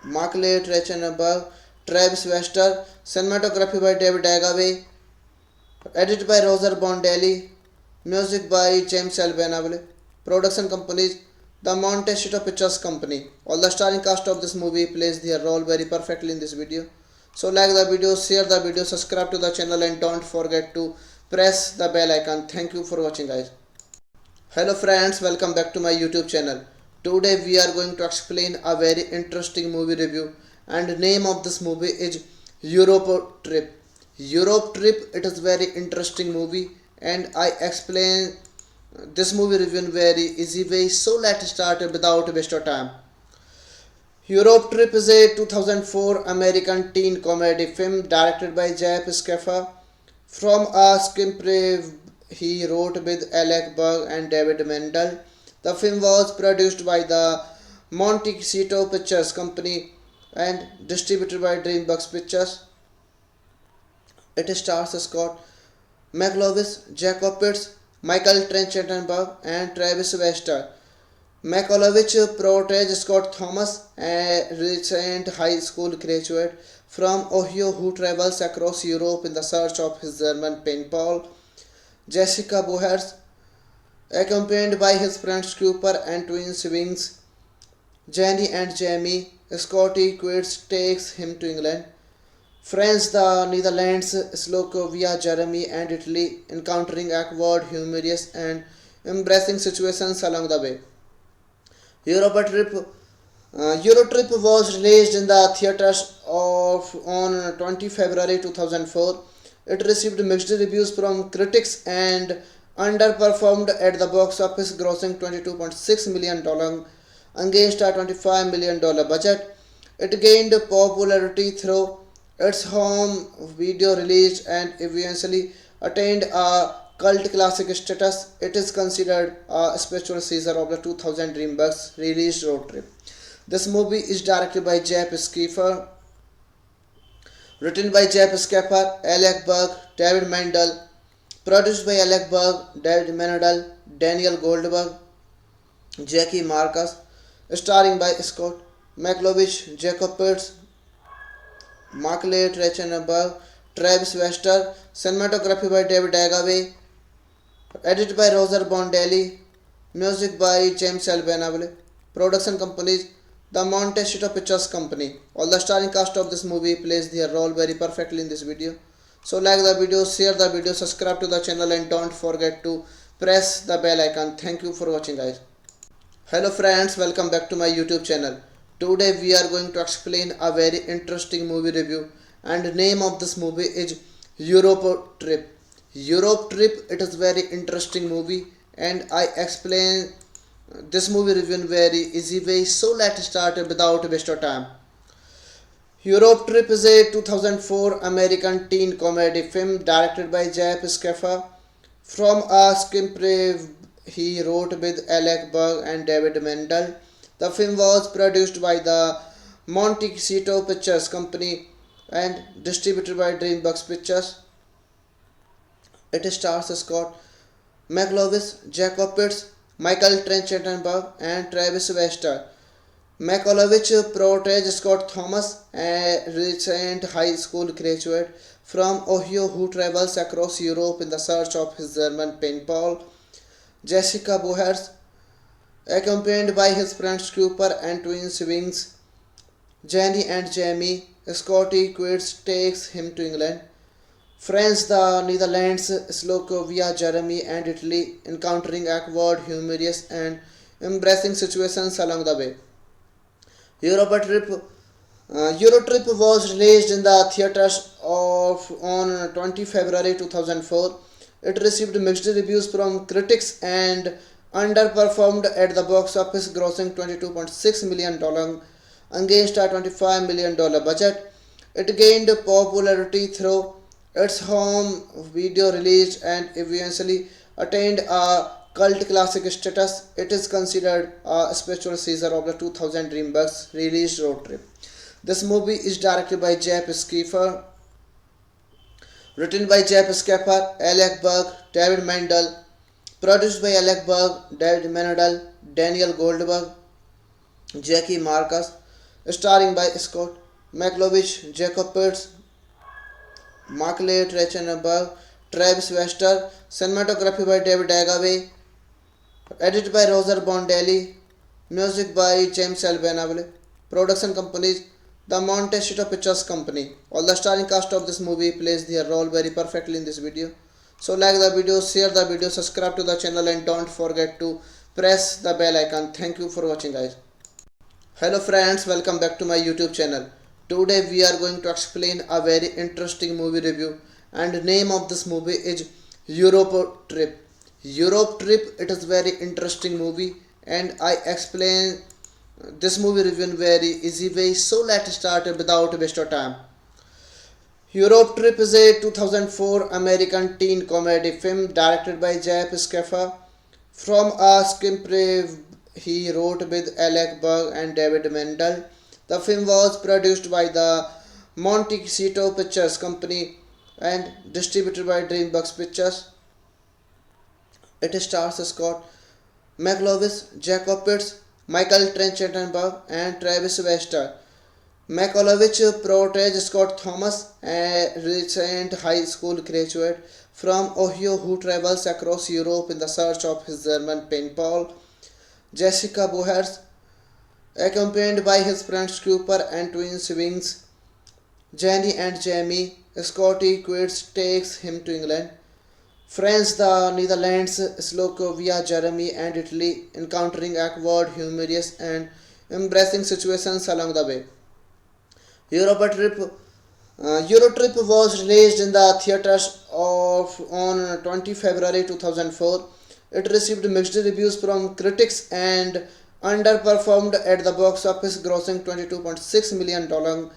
Markley Trachtenberg, Travis Wester, cinematography by David Agaway, edited by Roger Bondelli, music by James Albanavale, production companies the Montecito Pictures Company. All the starring cast of this movie plays their role very perfectly in this video. So like the video, share the video, subscribe to the channel and don't forget to press the bell icon. Thank you for watching guys. Hello friends, welcome back to my YouTube channel. Today we are going to explain a very interesting movie review and name of this movie is Europe Trip. Europe Trip, it is very interesting movie and I explain this movie review in very easy way. So let's start without waste of time. Europe Trip is a 2004 American teen comedy film directed by Jeff Skipper from a screenplay he wrote with Alec Berg and David Mendel. The film was produced by the Montecito Pictures Company and distributed by DreamWorks Pictures. It stars Scott McLovich, Jacob Pitts, Michael Trachtenberg, and Travis Wester. McLovich portrays Scott Thomas, a recent high school graduate from Ohio who travels across Europe in the search of his German pen pal, Jessica Bohers, accompanied by his friends Cooper and twin siblings Jenny and Jamie. Scotty quits takes him to England, France, the Netherlands, Slovakia, Germany, and Italy, encountering awkward, humorous, and embarrassing situations along the way. Europa trip Eurotrip was released in the theaters on 20 February 2004. It received mixed reviews from critics and underperformed at the box office, grossing $22.6 million against a $25 million budget. It gained popularity through its home video release and eventually attained a cult classic status. It is considered a spiritual Caesar of the 2000 DreamWorks released road trip. This movie is directed by Jeff Skiffer, written by Jeff Skiffer, Alec Berg, David Mendel, produced by Alec Berg, David Menadal, Daniel Goldberg, Jackie Marcus, starring by Scott McLovich, Jacob Pitts, Markley Trachtenberg, Travis Wester, cinematography by David Agaway, edited by Roger Bondelli, music by James Albanavale, production companies the Montecito Pictures Company. All the starring cast of this movie plays their role very perfectly in this video. So like the video, share the video, subscribe to the channel and don't forget to press the bell icon. Thank you for watching guys. Hello friends, welcome back to my YouTube channel. Today we are going to explain a very interesting movie review and the name of this movie is Europe Trip. Europe Trip, it is very interesting movie and I explain this movie review in very easy way. So let's start without waste of time. Europe Trip is a 2004 American teen comedy film directed by Jeff Skiffer. From a screenplay he wrote with Alec Berg and David Mendel. The film was produced by the Montecito Pictures Company and distributed by DreamWorks Pictures. It stars Scott McLovich, Jacob Pitts, Michael Trachtenberg, and Travis Wester. McLovich portrays Scott Thomas, a recent high school graduate from Ohio who travels across Europe in the search of his German pen pal, Jessica Bohers, accompanied by his friends Cooper and twin siblings Jenny and Jamie. Scotty quits takes him to England, France, the Netherlands, Slovakia, Germany, and Italy, encountering awkward, humorous, and embarrassing situations along the way. Eurotrip was released in the theaters on 20 February 2004. It received mixed reviews from critics and underperformed at the box office, grossing $22.6 million against a $25 million budget. It gained popularity through its home video release and eventually attained a cult classic status. It is considered a spiritual Caesar of the 2000 DreamWorks released road trip. This movie is directed by Jeff Skiffer, written by Jeff Skiffer, Alec Berg, David Mendel, produced by Alec Berg, David Menadal, Daniel Goldberg, Jackie Marcus, starring by Scott McLovich, Jacob Pitts, Markley Trachtenberg, Travis Wester, cinematography by David Agaway, edited by Roger Bondelli, music by James Albanavale, production companies the Montecito Pictures Company. All the starring cast of this movie plays their role very perfectly in this video. So like the video, share the video, subscribe to the channel and don't forget to press the bell icon. Thank you for watching guys. Hello friends, welcome back to my YouTube channel. Today we are going to explain a very interesting movie review and the name of this movie is Europe Trip. Europe Trip, it is very interesting movie and I explain this movie review in very easy way. So let's start without waste of time. Europe Trip is a 2004 American teen comedy film directed by Jeff Skiffer. From a screenplay he wrote with Alec Berg and David Mendel. The film was produced by the Montecito Pictures Company and distributed by DreamWorks Pictures. It stars Scott McLovich, Jacob Pitts, Michael Trachtenberg, and Travis Wester. Macaulay portrays Scott Thomas, a recent high school graduate from Ohio who travels across Europe in the search of his German pen pal, Jessica Bohers, accompanied by his friends Cooper and twin siblings Jenny and Jamie. Scotty quits takes him to England, France, the Netherlands, Slovakia, Germany, and Italy, encountering awkward, humorous, and embarrassing situations along the way. Europa Trip Eurotrip was released in the theaters of on 20 February 2004. It received mixed reviews from critics and underperformed at the box office, grossing $22.6 million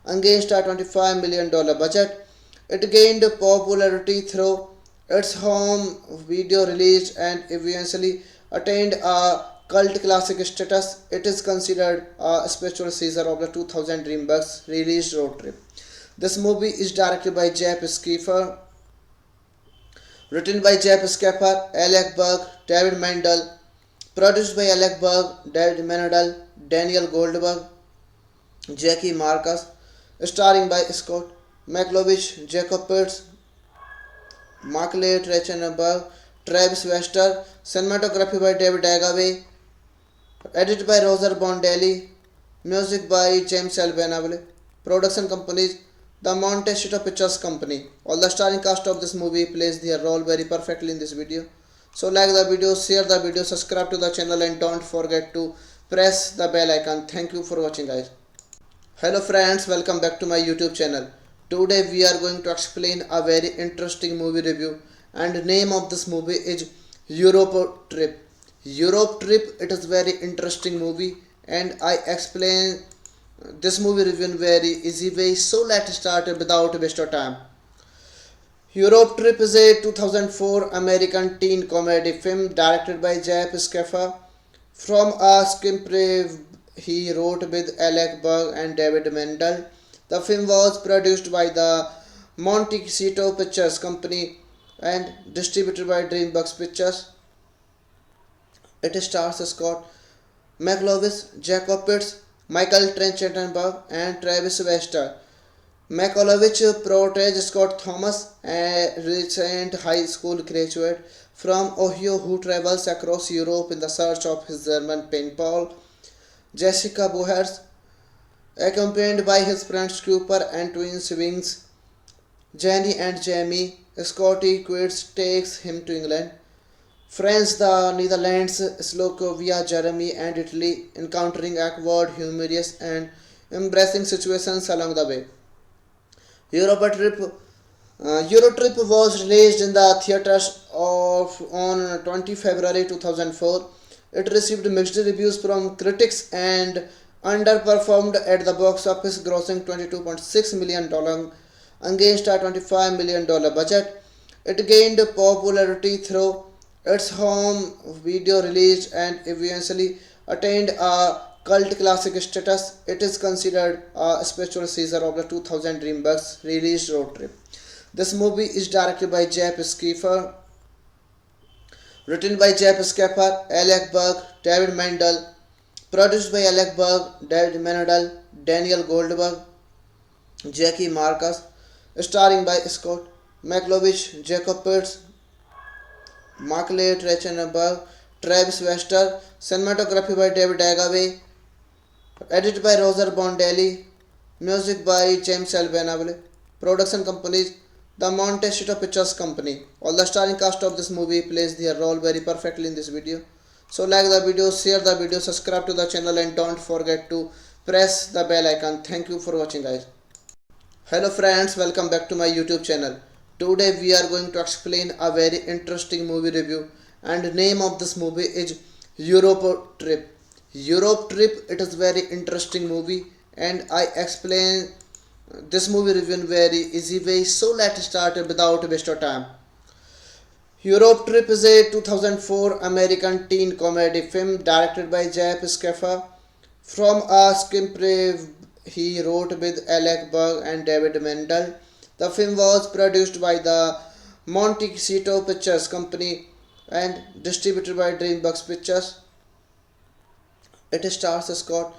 against a $25 million budget. It gained popularity through its home video release and eventually attained a cult classic status. It is considered a spiritual Caesar of the 2000 DreamWorks released road trip. This movie is directed by Jeff Skiffer, written by Jeff Skiffer, Alec Berg, David Mendel, produced by Alec Berg, David Menadal, Daniel Goldberg, Jackie Marcus, starring by Scott McLovich, Jacob Pitts, Markley Trachtenberg, Travis Wester, cinematography by David Agaway, edited by Roger Bondelli, music by James Albanavale, production companies the Montecito Pictures Company. All the starring cast of this movie plays their role very perfectly in this video. So like the video, share the video, subscribe to the channel and don't forget to press the bell icon. Thank you for watching guys. Hello friends, welcome back to my YouTube channel. Today we are going to explain a very interesting movie review and name of this movie is Europe Trip. Europe Trip, it is very interesting movie and I explain this movie review in very easy way. So let's start without waste of time. Europe Trip is a 2004 American teen comedy film directed by Jeff Skiffer from a screenplay he wrote with Alec Berg and David Mendel. The film was produced by the Montecito Pictures Company and distributed by DreamWorks Pictures. It stars Scott McLovich, Jacob Pitts, Michael Trachtenberg, and Travis Wester. McLovich portrays Scott Thomas, a recent high school graduate from Ohio who travels across Europe in the search of his German pen pal, Jessica Bohers, accompanied by his friends Cooper and twin siblings Jenny and Jamie. Scotty quits takes him to England, France, the Netherlands, Slovakia, Germany, and Italy, encountering awkward, humorous, and embarrassing situations along the way. Europa Trip Eurotrip was released in the theaters of on 20 February 2004. It received mixed reviews from critics and underperformed at the box office, grossing $22.6 million against a $25 million budget. It gained popularity through its home video release and eventually attained a cult classic status. It is considered a spiritual Caesar of the 2000 DreamWorks released road trip. This movie is directed by Jeff Skiffer, written by Jeff Skiffer, Alec Berg, David Mendel, produced by Alec Berg, David Menadal, Daniel Goldberg, Jackie Marcus, starring by Scott McLovich, Jacob Pitts, Markley Trachtenberg, Travis Wester, cinematography by David Agaway, edited by Roger Bondelli, music by James Albanavale, production companies the Montecito Pictures Company. All the starring cast of this movie plays their role very perfectly in this video. So like the video, share the video, subscribe to the channel and don't forget to press the bell icon. Thank you for watching guys. Hello friends, welcome back to my YouTube channel. Today we are going to explain a very interesting movie review and name of this movie is Europe Trip. Europe Trip, it is very interesting movie and I explain this movie review in very easy way. So let's start without waste of time. Europe Trip is a 2004 American teen comedy film directed by Jeff Skiffer from a screenplay he wrote with Alec Berg and David Mendel. The film was produced by the Montecito Pictures Company and distributed by DreamWorks Pictures. It stars Scott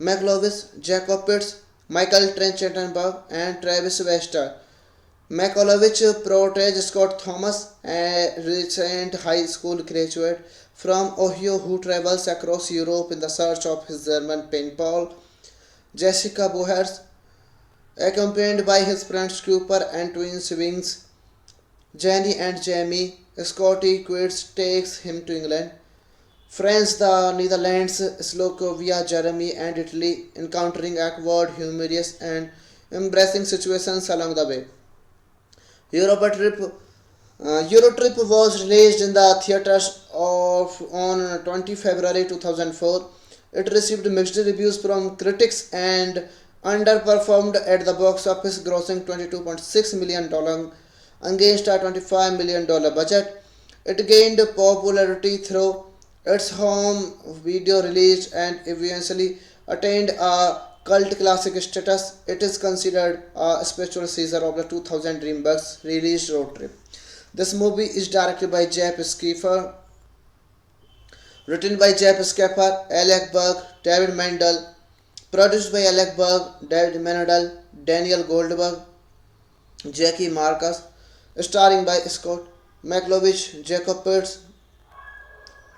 McLovis, Jacob Pitts, Michael Trenchenberg, and Travis Wester. McLovich portrays Scott Thomas, a recent high school graduate from Ohio who travels across Europe in the search of his German pen pal. Jessica Bohers, accompanied by his friends Cooper and twin siblings Jenny and Jamie, Scotty Quits takes him to England. France, the Netherlands, Slovakia, Germany, and Italy, encountering awkward, humorous, and embarrassing situations along the way. Europa Trip Eurotrip was released in the theaters on 20 February 2004. It received mixed reviews from critics and underperformed at the box office, grossing $22.6 million against a $25 million budget. It gained popularity through its home video release and eventually attained a cult classic status. It is considered a special Caesar of the 2000 DreamWorks released road trip. This movie is directed by Jeff Skiffer, written by Jeff Skiffer, Alec Berg, David Mendel, produced by Alec Berg, David Menadal, Daniel Goldberg, Jackie Marcus, starring by Scott McLovich, Jacob Pitts,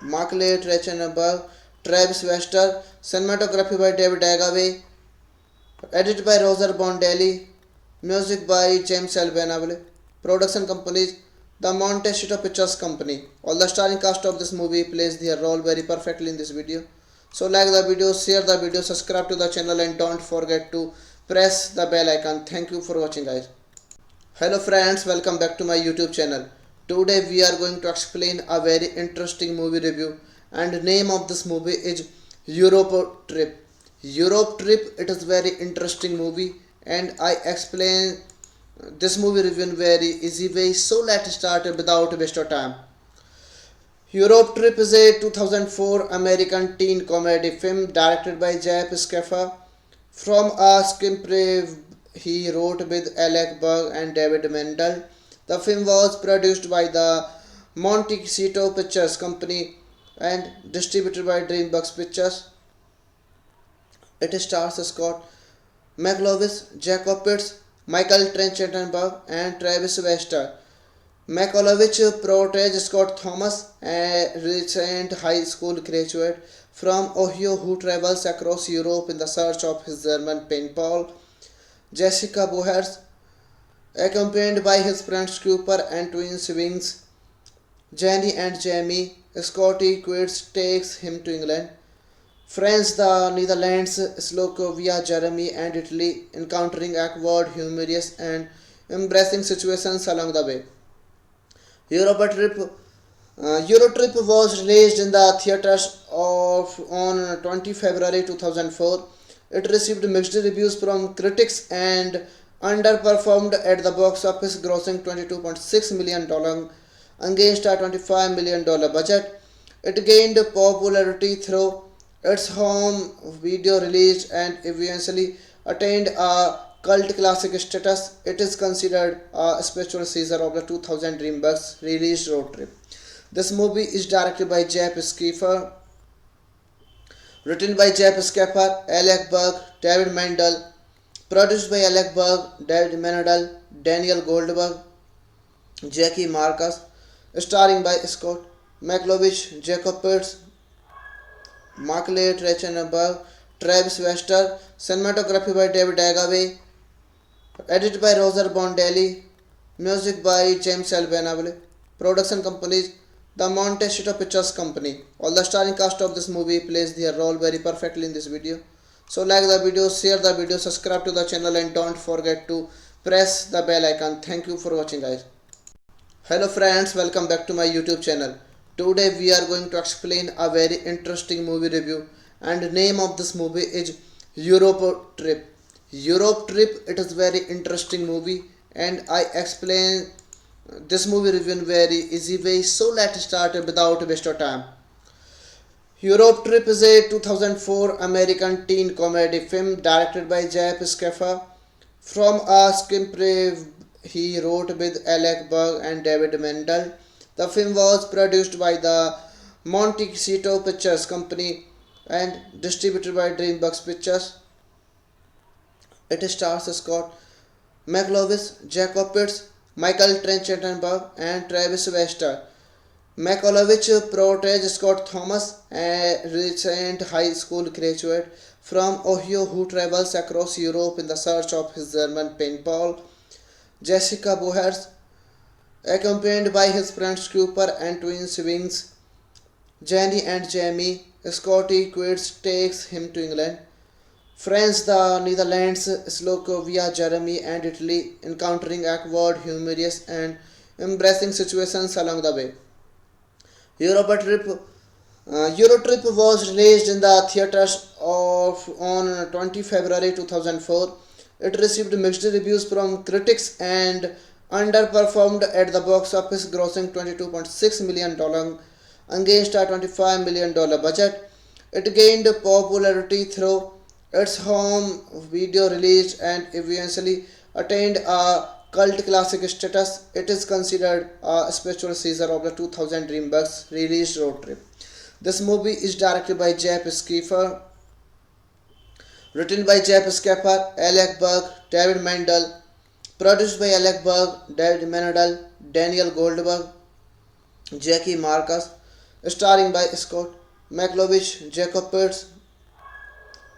Markley Trenchenberg, Travis Wester, cinematography by David Agaway, edited by Roger Bondelli, music by James Albanavale, production companies the Montecito Pictures Company. All the starring cast of this movie plays their role very perfectly in this video. So like the video, share the video, subscribe to the channel and don't forget to press the bell icon. Thank you for watching guys. Hello friends, welcome back to my YouTube channel. Today we are going to explain a very interesting movie review and the name of this movie is Europe Trip. Europe Trip, it is very interesting movie and I explain this movie review in very easy way. So let's start without waste of time. Europe Trip is a 2004 American teen comedy film directed by Jeff Skiffer. From a screenplay he wrote with Alec Berg and David Mendel. The film was produced by the Montecito Pictures Company and distributed by DreamWorks Pictures. It stars Scott McLovis, Jacob Pitts, Michael Trenchenberg, and Travis Wester. McLovich portrays Scott Thomas, a recent high school graduate from Ohio who travels across Europe in the search of his German pen pal. Jessica Bohers, accompanied by his friends Cooper and twin siblings Jenny and Jamie, Scotty Quits takes him to England. France, the Netherlands, Slovakia, Germany, and Italy, encountering awkward, humorous, and embarrassing situations along the way. Eurotrip was released in the theaters on 20 February 2004. It received mixed reviews from critics and underperformed at the box office, grossing $22.6 million against a $25 million budget. It gained popularity through its home video release and eventually attained a cult classic status. It is considered a special Caesar of the 2000 DreamWorks released road trip. This movie is directed by Jeff Skiffer, written by Jeff Skiffer, Alec Berg, David Mendel, produced by Alec Berg, David Menadal, Daniel Goldberg, Jackie Marcus, starring by Scott McLovich, Jacob Pitts, Markley Trenchenberg, Travis Wester, cinematography by David Agaway, edited by Roger Bondelli, music by James Albanavale, production companies the Montecito Pictures Company. All the starring cast of this movie plays their role very perfectly in this video. So like the video, share the video, subscribe to the channel and don't forget to press the bell icon. Thank you for watching guys. Hello friends, welcome back to my YouTube channel. Today we are going to explain a very interesting movie review and the name of this movie is Europe Trip. Europe Trip, it is very interesting movie and I explain this movie review in very easy way. So let's start without waste of time. Europe Trip is a 2004 American teen comedy film directed by Jeff Skiffer. From a screenplay he wrote with Alec Berg and David Mendel. The film was produced by the Montecito Pictures Company and distributed by DreamWorks Pictures. It stars Scott McLovis, Jacob Pitts, Michael Trenchenberg, and Travis Wester. McLovich portrays Scott Thomas, a recent high school graduate from Ohio who travels across Europe in the search of his German pen pal, Jessica Bohers, accompanied by his friends Cooper and twin siblings Jenny and Jamie. Scotty quits takes him to England, France, the Netherlands, Slovakia, Germany, and Italy, encountering awkward, humorous, and embarrassing situations along the way. Europa Trip Eurotrip was released in the theaters on 20 February 2004. It received mixed reviews from critics and underperformed at the box office, grossing $22.6 million against a $25 million budget. It gained popularity through its home video release and eventually attained a cult classic status. It is considered a special season of the 2000 DreamWorks released Road Trip. This movie is directed by Jeff Skipper, written by Jeff Skipper, Alec Berg, David Mendel, produced by Alec Berg, David Menadal, Daniel Goldberg, Jackie Marcus, starring by Scott McLovich, Jacob Pitts,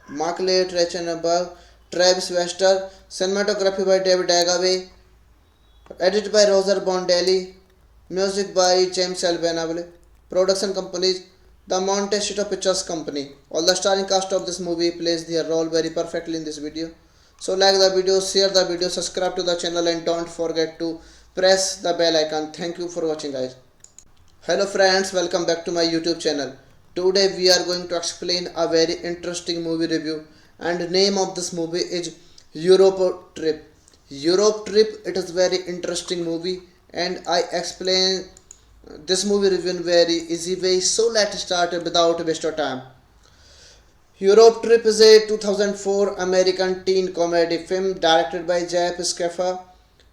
Markley Trachtenberg, Travis Wester, cinematography by David Agaway, edited by Roger Bondelli, music by James Albanavale, production companies the Montecito Pictures Company. All the starring cast of this movie plays their role very perfectly in this video. So like the video, share the video, subscribe to the channel and don't forget to press the bell icon. Thank you for watching guys. Hello friends, welcome back to my YouTube channel. Today we are going to explain a very interesting movie review and the name of this movie is Europe Trip. Europe Trip, it is very interesting movie and I explain this movie review in very easy way. So let's start without waste of time. Europe Trip is a 2004 American teen comedy film directed by Jeff Skipper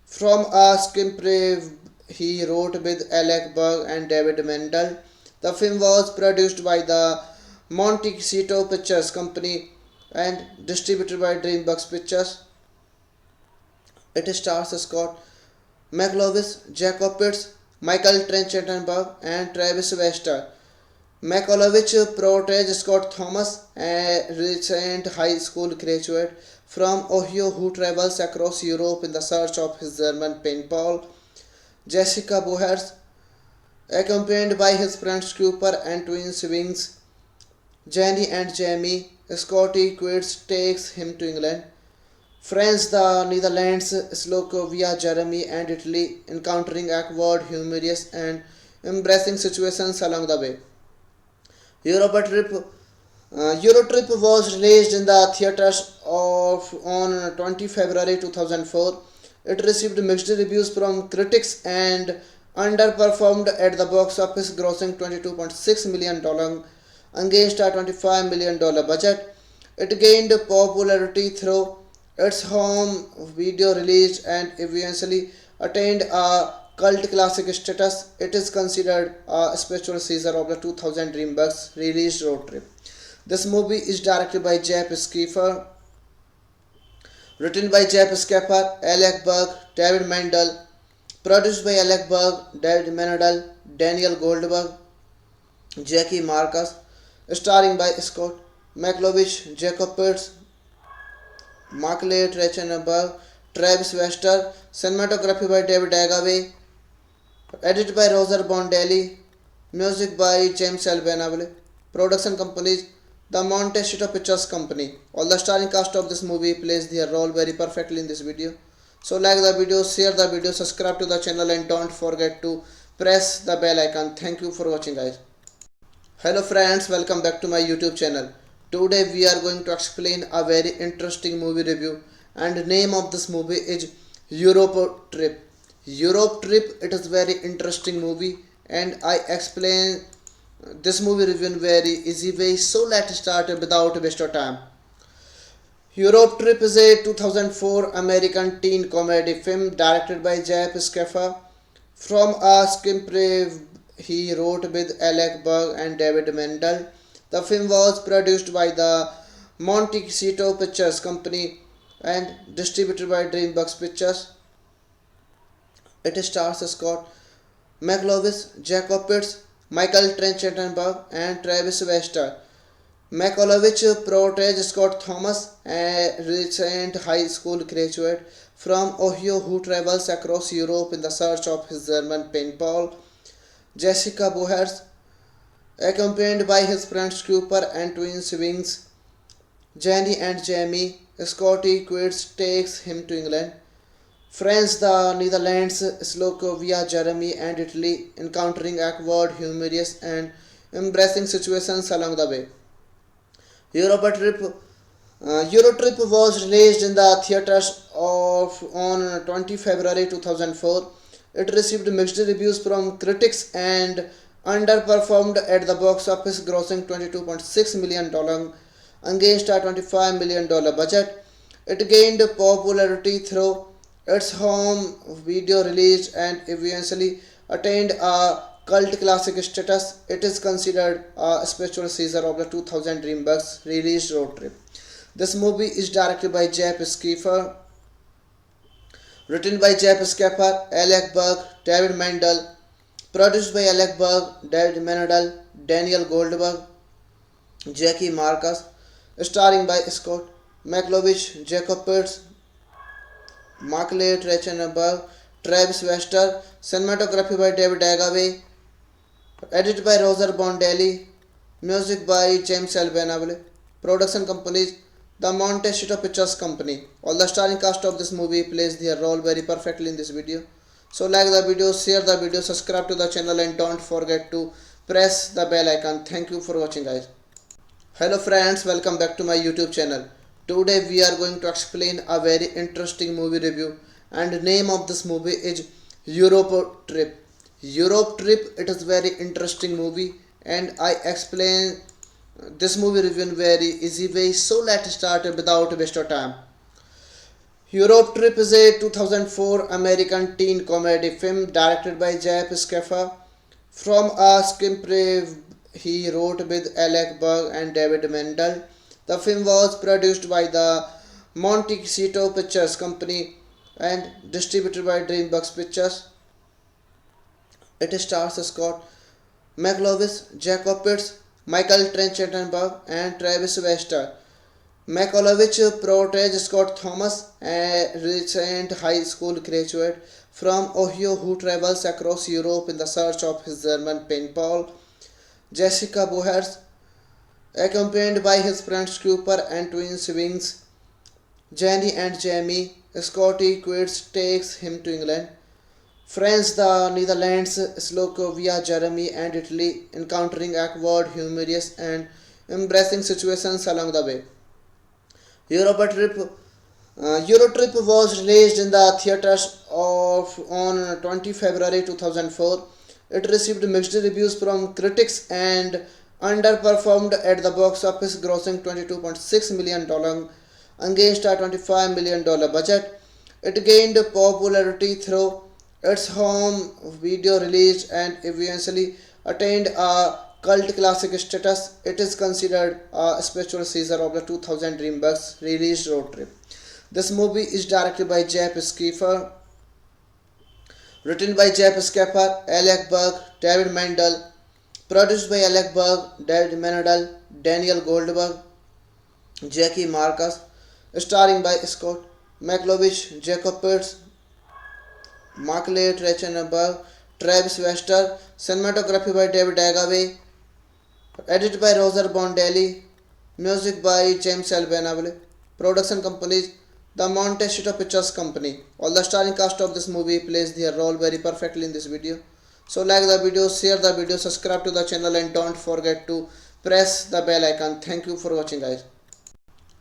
from a screenplay he wrote with Alec Berg and David Mendel. The film was produced by the Montecito Pictures Company and distributed by DreamWorks Pictures. It stars Scott McLovis, Jacob Pitts, Michael Trenchenberg, and Travis Wester. McLovich portrays Scott Thomas, a recent high school graduate from Ohio who travels across Europe in the search of his German pen pal, Jessica Bohers, accompanied by his friends Cooper and twin siblings Jenny and Jamie. Scotty quits takes him to England, France, the Netherlands, Slovakia, Germany, and Italy, encountering awkward, humorous, and embarrassing situations along the way. Eurotrip was released in the theaters on 20 February 2004. It received mixed reviews from critics and underperformed at the box office, grossing $22.6 million against a $25 million budget. It gained popularity through its home video release and eventually attained a cult classic status. It is considered a special season of the 2000 DreamWorks released Road Trip. This movie is directed by Jeff Skipper, written by Jeff Skipper, Alec Berg, David Mendel, produced by Alec Berg, David Menadal, Daniel Goldberg, Jackie Marcus, starring by Scott McLovich, Jacob Pitts, Markley Trachtenberg, Travis Wester, cinematography by David Agaway, edited by Roger Bondelli, music by James Albanavale, production companies the Montecito Pictures Company. All the starring cast of this movie plays their role very perfectly in this video. So like the video, share the video, subscribe to the channel and don't forget to press the bell icon. Thank you for watching guys. Hello friends, welcome back to my YouTube channel. Today we are going to explain a very interesting movie review and the name of this movie is Europe Trip. Europe Trip, it is very interesting movie and I explain this movie review in very easy way. So let's start without waste of time. Europe Trip is a 2004 American teen comedy film directed by Jeff Skipper from a screenplay he wrote with Alec Berg and David Mendel. The film was produced by the Montecito Pictures Company and distributed by DreamWorks Pictures. It stars Scott McLovis, Jacob Pitts, Michael Trenchenberg, and Travis Wester. McLovich portrays Scott Thomas, a recent high school graduate from Ohio who travels across Europe in the search of his German pen pal, Jessica Bohers, accompanied by his friends Cooper and twin siblings Jenny and Jamie. Scotty Quits takes him to England, France, the Netherlands, Slovakia, Germany, and Italy, encountering awkward, humorous, and embarrassing situations along the way. Europa Trip Eurotrip was released in the theaters on 20 February 2004. It received mixed reviews from critics and underperformed at the box office, grossing $22.6 million against a $25 million budget. It gained popularity through its home video release and eventually attained a cult classic status. It is considered a special Caesar of the 2000 DreamWorks released road trip. This movie is directed by Jeff Skiffer, written by Jeff Skiffer, Alec Berg, David Mendel, produced by Alec Berg, David Menadal, Daniel Goldberg, Jackie Marcus, starring by Scott McLovich, Jacob Pitts, Michael Trenchenberg, Travis Wester, cinematography by David Agaway, edited by Roger Bondelli, music by James Albanavale, production companies the Montecito Pictures Company. All the starring cast of this movie plays their role very perfectly in this video. So like the video, share the video, subscribe to the channel and don't forget to press the bell icon. Thank you for watching guys. Hello friends, welcome back to my YouTube channel. Today we are going to explain a very interesting movie review and the name of this movie is Europe Trip. Europe Trip, it is very interesting movie and I explain this movie review in very easy way. So let's start without waste of time. Europe Trip is a 2004 American teen comedy film directed by Jeff Skiffer from a screenplay he wrote with Alec Berg and David Mendel. The film was produced by the Montecito Pictures Company and distributed by DreamWorks Pictures. It stars Scott McLovis, Jacob Pitts, Michael Trenchenberg, and Travis Wester. McLovich portrays Scott Thomas, a recent high school graduate from Ohio who travels across Europe in the search of his German pen pal, Jessica Bohers, accompanied by his friends Cooper and twin siblings Jenny and Jamie. Scotty Quits takes him to England, France, the Netherlands, Slovakia, Germany, and Italy, encountering awkward, humorous, and embarrassing situations along the way. Eurotrip was released in the theaters on 20 February 2004. It received mixed reviews from critics and underperformed at the box office, grossing $22.6 million against a $25 million budget. It gained popularity through its home video release and eventually attained a cult classic status. It is considered a special Caesar of the 2000 DreamWorks released road trip. This movie is directed by Jeff Skiffer, written by Jeff Skiffer, Alec Berg, David Mendel, produced by Alec Berg, David Menadal, Daniel Goldberg, Jackie Marcus, starring by Scott McLovich, Jacob Pitts, Michael Trenchenberg, Travis Wester, cinematography by David Agaway, edited by Roger Bondelli, music by James Albanavale, production companies the Montecito Pictures Company. All the starring cast of this movie plays their role very perfectly in this video. So like the video, share the video, subscribe to the channel and don't forget to press the bell icon. Thank you for watching guys.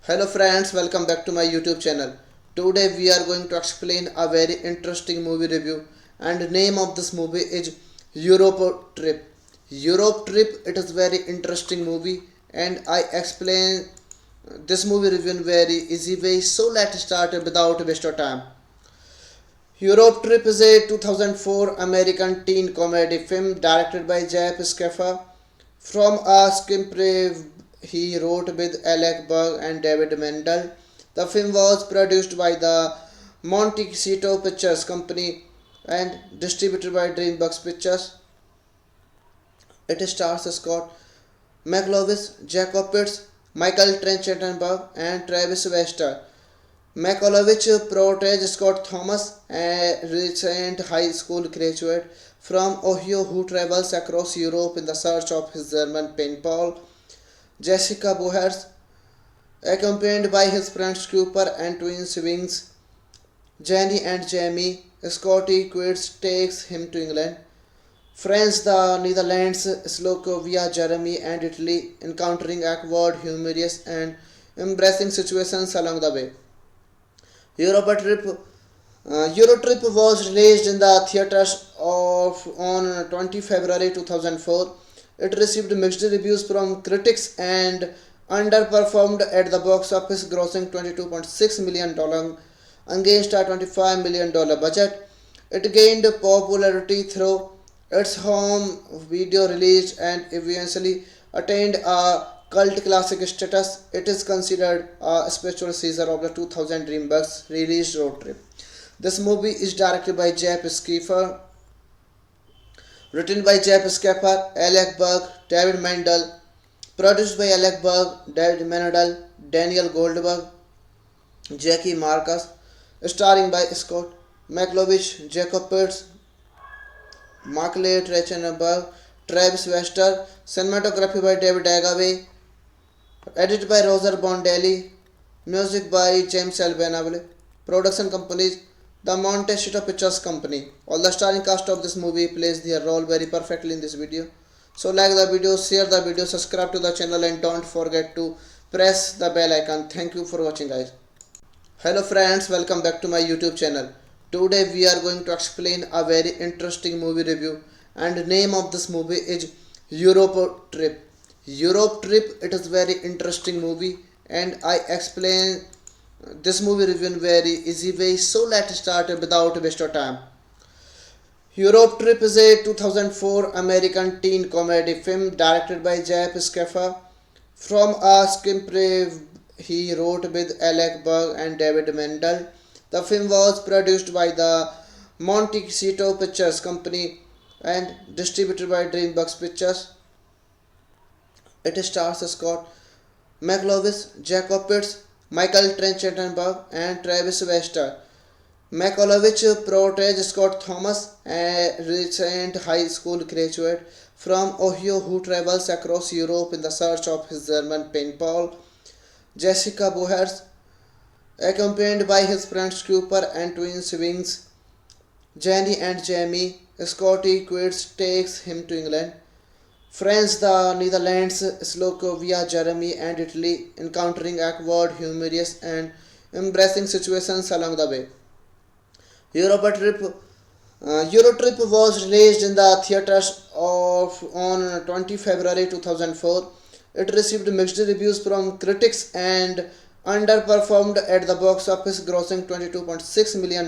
Hello friends, welcome back to my YouTube channel. Today we are going to explain a very interesting movie review and the name of this movie is Europe Trip. Europe Trip, it is very interesting movie and I explain this movie review in very easy way. So let's start without waste of time. Europe Trip is a 2004 American teen comedy film directed by Jeff Skiffer From a screenplay he wrote with Alec Berg and David Mendel, the film was produced by the Montecito Pictures Company and distributed by DreamWorks Pictures. It stars Scott McLovis, Jacob Pitts, Michael Trenchenberg, and Travis Wester. McLovich portrays Scott Thomas, a recent high school graduate from Ohio who travels across Europe in the search of his German pen pal, Jessica Bohers, accompanied by his friends Cooper and twin siblings Jenny and Jamie. Scotty quits takes him to England, France, the Netherlands, Slovakia, Germany, and Italy, encountering awkward, humorous, and embarrassing situations along the way. Europa Trip Eurotrip was released in the theaters on 20 February 2004. It received mixed reviews from critics and underperformed at the box office, grossing $22.6 million against a $25 million budget. It gained popularity through its home video release and eventually attained a cult classic status. It is considered a spiritual Caesar of the 2000 DreamWorks released road trip. This movie is directed by Jeff Skiffer, written by Jeff Skiffer, Alec Berg, David Mendel, produced by Alec Berg, David Mendel, Daniel Goldberg, Jackie Marcus, starring by Scott McLovich, Jacob Pitts, Markley Trachtenberg, Travis Wester, cinematography by David Agaway, edited by Roger Bondelli, music by James Albanavale, production companies the Montecito Pictures Company. All the starring cast of this movie plays their role very perfectly in this video. So like the video, share the video, subscribe to the channel and don't forget to press the bell icon. Thank you for watching guys. Hello friends, welcome back to my YouTube channel. Today we are going to explain a very interesting movie review and name of this movie is Europe Trip. Europe Trip, it is very interesting movie and I explain this movie review in very easy way. So let's start without waste of time. Europe Trip is a 2004 American teen comedy film directed by Jeff Skiffer. From a screenplay he wrote with Alec Berg and David Mendel, the film was produced by the Montecito Pictures Company and distributed by DreamWorks Pictures. It stars Scott McLovis, Jacob Pitts, Michael Trenchenberg, and Travis Wester. McLovich portrays Scott Thomas, a recent high school graduate from Ohio who travels across Europe in the search of his German pen pal, Jessica Bohers, accompanied by his friends Cooper and twin siblings Jenny and Jamie. Scotty quits takes him to England, France, the Netherlands, Slovakia, Germany, and Italy, encountering awkward, humorous, and embarrassing situations along the way. Europa Trip Eurotrip was released in the theaters on 20 February 2004. It received mixed reviews from critics and underperformed at the box office, grossing $22.6 million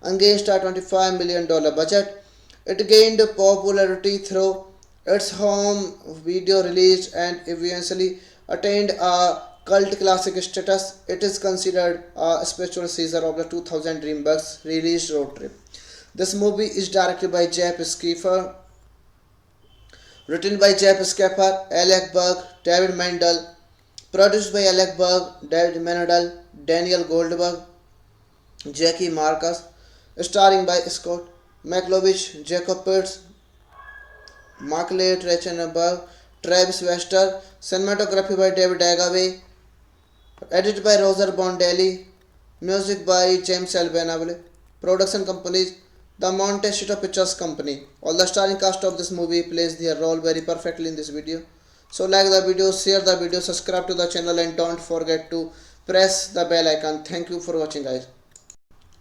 against a $25 million budget. It gained popularity through its home video release and eventually attained a cult classic status. It is considered a spiritual Caesar of the 2000 DreamWorks released road trip. This movie is directed by Jeff Skiffer, written by Jeff Skiffer, Alec Berg, David Mendel, produced by Alec Berg, David Mendel, Daniel Goldberg, Jackie Marcus, starring by Scott McLovich, Jacob Pitts, Markley Trachtenberg, Travis Wester, cinematography by David Agaway, edited by Roger Bondelli, music by James Albanavale, production companies the Montecito Pictures Company. All the starring cast of this movie plays their role very perfectly in this video. So like the video, share the video, subscribe to the channel and don't forget to press the bell icon. Thank you for watching guys.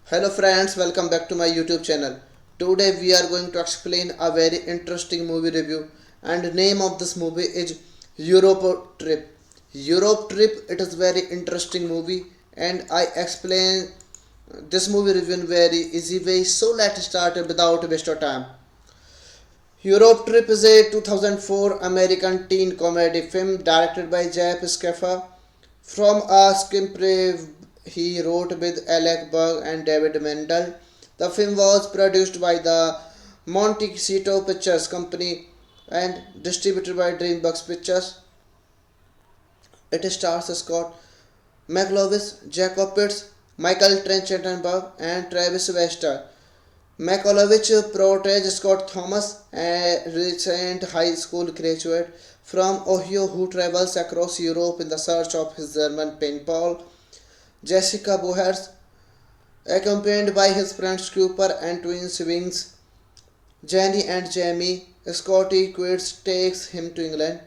Hello friends, welcome back to my YouTube channel. Today we are going to explain a very interesting movie review and name of this movie is Europe Trip. Europe Trip, it is very interesting movie and I explain this movie review in very easy way. So let's start without waste of time. Europe Trip is a 2004 American teen comedy film directed by Jep Scaffer. From a screenplay he wrote with Alec Berg and David Mendel. The film was produced by the Montecito Pictures Company and distributed by DreamWorks Pictures. It stars Scott McLovis, Jacob Pitts, Michael Trenchenberg, and Travis Wester. McLovich portrays Scott Thomas, a recent high school graduate from Ohio who travels across Europe in the search of his German pen pal, Jessica Bohers, accompanied by his friends Cooper and twin siblings Jenny and Jamie. Scotty Quirts takes him to England,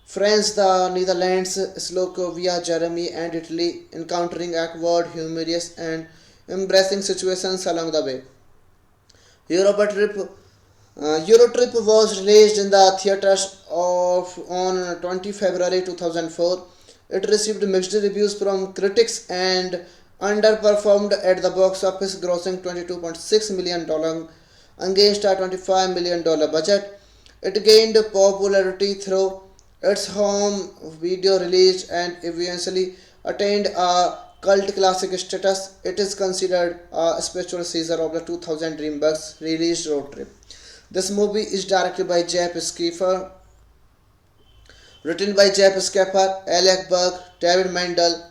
France, the Netherlands, Slovakia, Germany, and Italy, encountering awkward, humorous, and embarrassing situations along the way. Europa Trip Eurotrip was released in the theaters on 20 February 2004. It received mixed reviews from critics and underperformed at the box office, grossing $22.6 million against a $25 million budget. It gained popularity through its home video release and eventually attained a cult classic status. It is considered a special Caesar of the 2000 DreamWorks released road trip. This movie is directed by Jep Skiffer, written by Jep Skiffer, Alec Berg, David Mendel,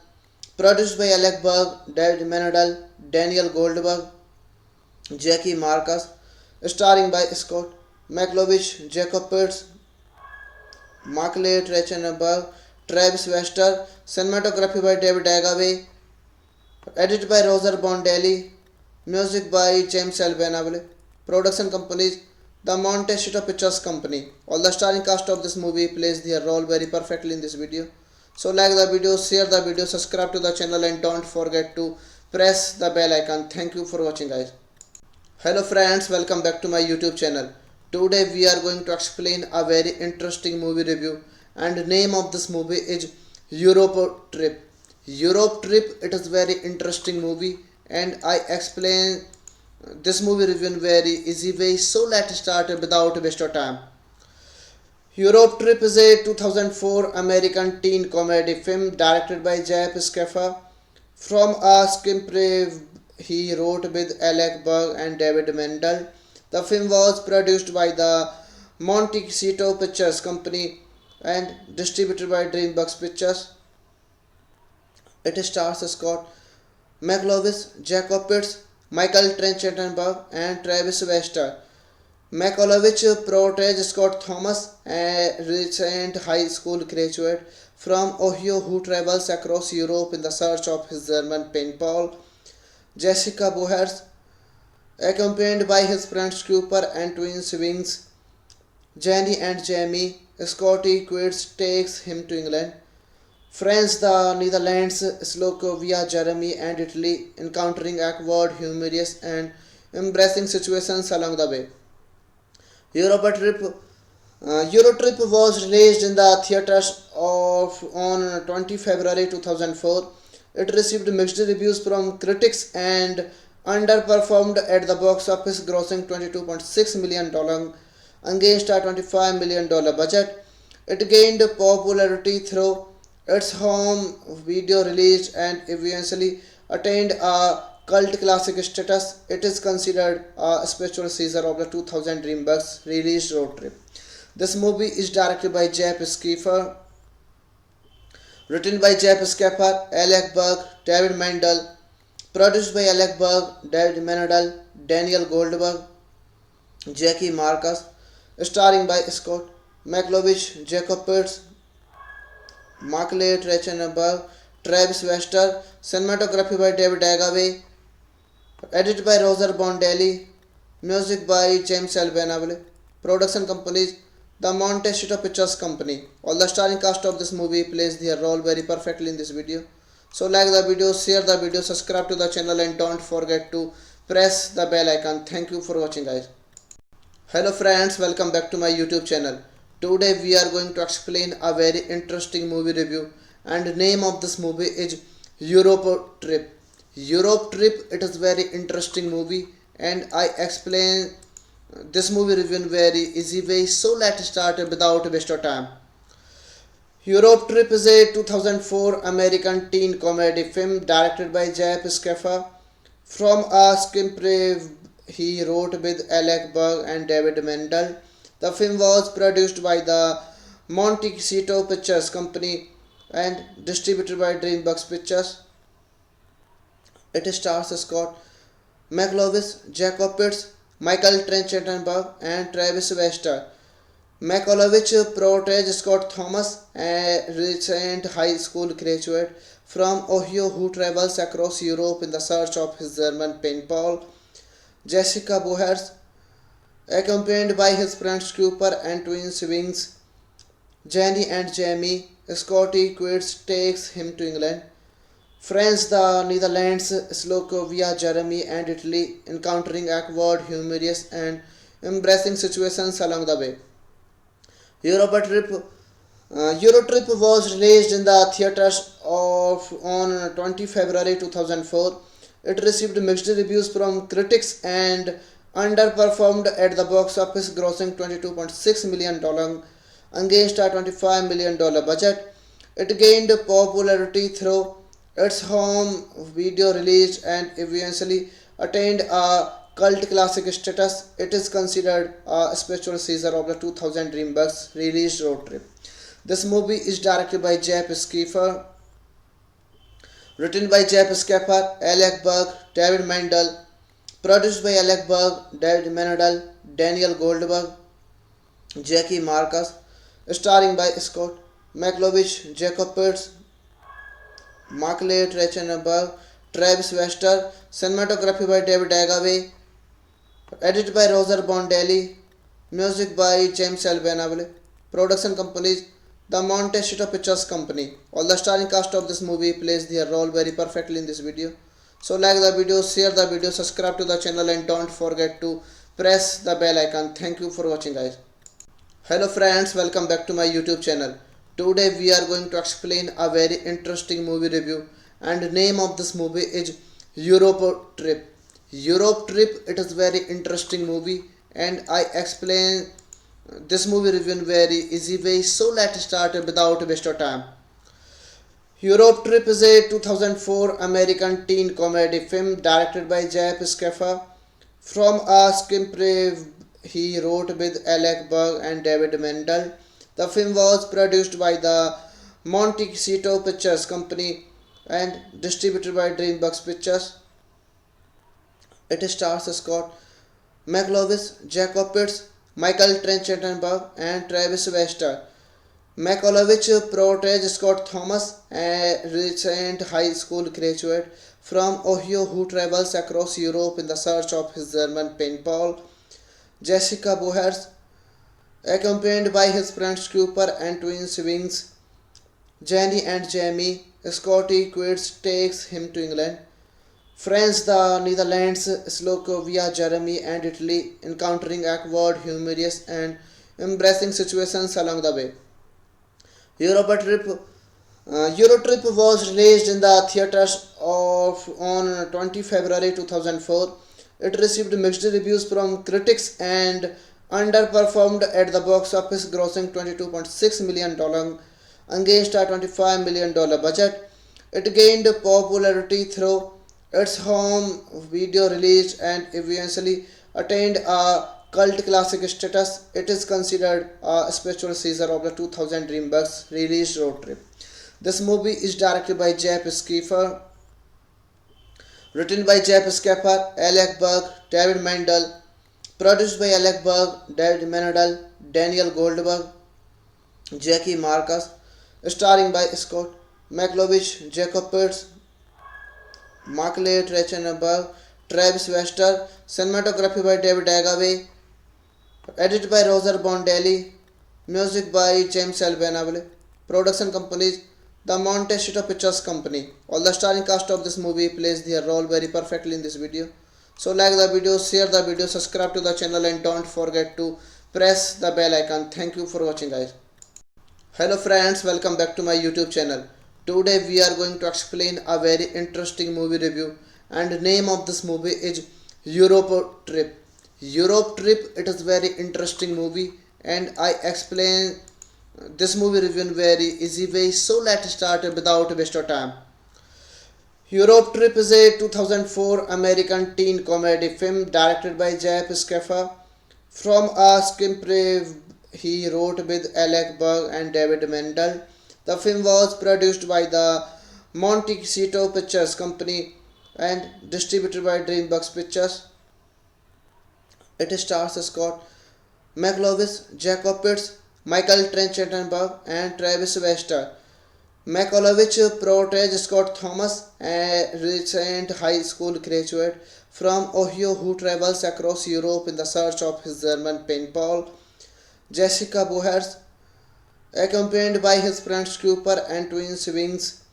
produced by Alec Berg, David Mendel, Daniel Goldberg, Jackie Marcus, starring by Scott McLovich, Jacob Pitts, Michael Trenchenberg, Travis Wester, cinematography by David Agaway, edited by Roger Bondelli, music by James Albanavale, production companies the Montecito Pictures Company. All the starring cast of this movie plays their role very perfectly in this video. So like the video, share the video, subscribe to the channel and don't forget to press the bell icon. Thank you for watching guys. Hello friends, welcome back to my YouTube channel. Today we are going to explain a very interesting movie review and name of this movie is Europe Trip. Europe Trip, it is very interesting movie and I explain this movie review in very easy way. So let's start without waste of time. Europe Trip is a 2004 American teen comedy film directed by Jep Skeffer. From a screenplay he wrote with Alec Berg and David Mendel. The film was produced by the Montecito Pictures Company and distributed by DreamWorks Pictures. It stars Scott McLovis, Jacob Pitts, Michael Trenchenberg, and Travis Wester. McLovich portrays Scott Thomas, a recent high school graduate from Ohio who travels across Europe in the search of his German pen pal, Jessica Bohers, accompanied by his friends Cooper and twin siblings Jenny and Jamie. Scotty Quirts takes him to England, France, the Netherlands, Slovakia, Germany, and Italy, encountering awkward, humorous, and embarrassing situations along the way. Eurotrip was released in the theaters on 20 February 2004. It received mixed reviews from critics and underperformed at the box office, grossing $22.6 million against a $25 million budget. It gained popularity through its home video release and eventually attained a cult classic status. It is considered a special Caesar of the 2000 DreamWorks released road trip. This movie is directed by Jep Skiffer, written by Jep Skiffer, Alec Berg, David Mendel, produced by Alec Berg, David Mendel, Daniel Goldberg, Jackie Marcus, starring by Scott McLovich, Jacob Pitts, Michael Trenchenberg, Travis Wester, cinematography by David Agaway, edited by Roger Bondelli, music by James Albanavale, production companies the Montecito Pictures Company. All the starring cast of this movie plays their role very perfectly in this video. So like the video, share the video, subscribe to the channel and don't forget to press the bell icon. Thank you for watching guys. Hello friends, welcome back to my YouTube channel. Today we are going to explain a very interesting movie review and name of this movie is Europe Trip. Europe Trip, it is very interesting movie and I explain this movie review in very easy way. So let's start without waste of time. Europe Trip is a 2004 American teen comedy film directed by Jeff Skeffer. From a screenplay he wrote with Alec Berg and David Mendel. The film was produced by the Montecito Pictures Company and distributed by DreamWorks Pictures. It stars Scott McLovis, Jacob Pitts, Michael Trenchenberg, and Travis Wester. McLovich portrays Scott Thomas, a recent high school graduate from Ohio who travels across Europe in the search of his German pen pal, Jessica Bohers, accompanied by his friends Cooper and twin siblings Jenny and Jamie. Scotty quits takes him to England, France, the Netherlands, Slovakia, Germany, and Italy, encountering awkward, humorous, and embarrassing situations along the way. Europa Trip Eurotrip was released in the theaters on 20 February 2004. It received mixed reviews from critics and underperformed at the box office, grossing $22.6 million against a $25 million budget. It gained popularity through its home video release and eventually attained a cult classic status. It is considered a special season of the 2000 DreamWorks released Road Trip. This movie is directed by Jeff Skeffer, written by Jeff Skeffer, Alec Berg, David Mendel, produced by Alec Berg, David Mendel, Daniel Goldberg, Jackie Marcus, starring by Scott McLovich, Jacob Pitts, Michael Trenchenberg, Travis Wester, cinematography by David Agaway, edited by Roger Bondelli, music by James Albanavale, production companies the Montecito Pictures Company. All the starring cast of this movie plays their role very perfectly in this video. So like the video, share the video, subscribe to the channel and don't forget to press the bell icon. Thank you for watching guys. Hello friends, welcome back to my YouTube channel. Today we are going to explain a very interesting movie review and name of this movie is Europe Trip. Europe Trip, it is very interesting movie and I explain this movie review in very easy way. So let's start without waste of time. Europe Trip is a 2004 American teen comedy film directed by Jeff Skeffer. From a screenplay he wrote with Alec Berg and David Mendel. The film was produced by the Montecito Pictures Company and distributed by DreamWorks Pictures. It stars Scott McLovis, Jacob Pitts, Michael Trenchenberg, and Travis Wester. McLovich portrays Scott Thomas, a recent high school graduate from Ohio who travels across Europe in the search of his German pen pal, Jessica Bohers, accompanied by his friends Cooper and twin siblings Jenny and Jamie. Scotty quits takes him to England, France, the Netherlands, Slovakia, Germany, and Italy, encountering awkward, humorous, and embarrassing situations along the way. Eurotrip was released in the theaters on 20 February 2004. It received mixed reviews from critics and underperformed at the box office, grossing $22.6 million against a $25 million budget. It gained popularity through its home video release and eventually attained a cult classic status. It is considered a special season of the 2000 DreamWorks released Road Trip. This movie is directed by Jeff Skeffer, written by Jeff Skeffer, Alec Berg, David Mendel, produced by Alec Berg, David Mendel, Daniel Goldberg, Jackie Marcus, starring by Scott McLovich, Jacob Pitts, Michael Trenchenberg, Travis Wester, cinematography by David Agaway, edited by Roger Bondelli, music by James Albanavale, production companies the Montecito Pictures Company. All the starring cast of this movie plays their role very perfectly in this video. So like the video, share the video, subscribe to the channel and don't forget to press the bell icon. Thank you for watching guys. Hello friends, welcome back to my YouTube channel. Today we are going to explain a very interesting movie review and name of this movie is Europe Trip. Europe trip. It is very interesting movie, and I explain this movie review in very easy way. So let's start without waste of time. Europe Trip is a 2004 American teen comedy film directed by Jeff Schaffer. From a screenplay he wrote with Alec Berg and David Mendel. The film was produced by the Montecito Pictures Company and distributed by DreamWorks Pictures. It stars Scott McLovis, Jacob Pitts, Michael Trenchenberg, and Travis Wester. McLovich portrays Scott Thomas, a recent high school graduate from Ohio who travels across Europe in the search of his German pen pal, Jessica Bohers, accompanied by his friends Cooper and twin siblings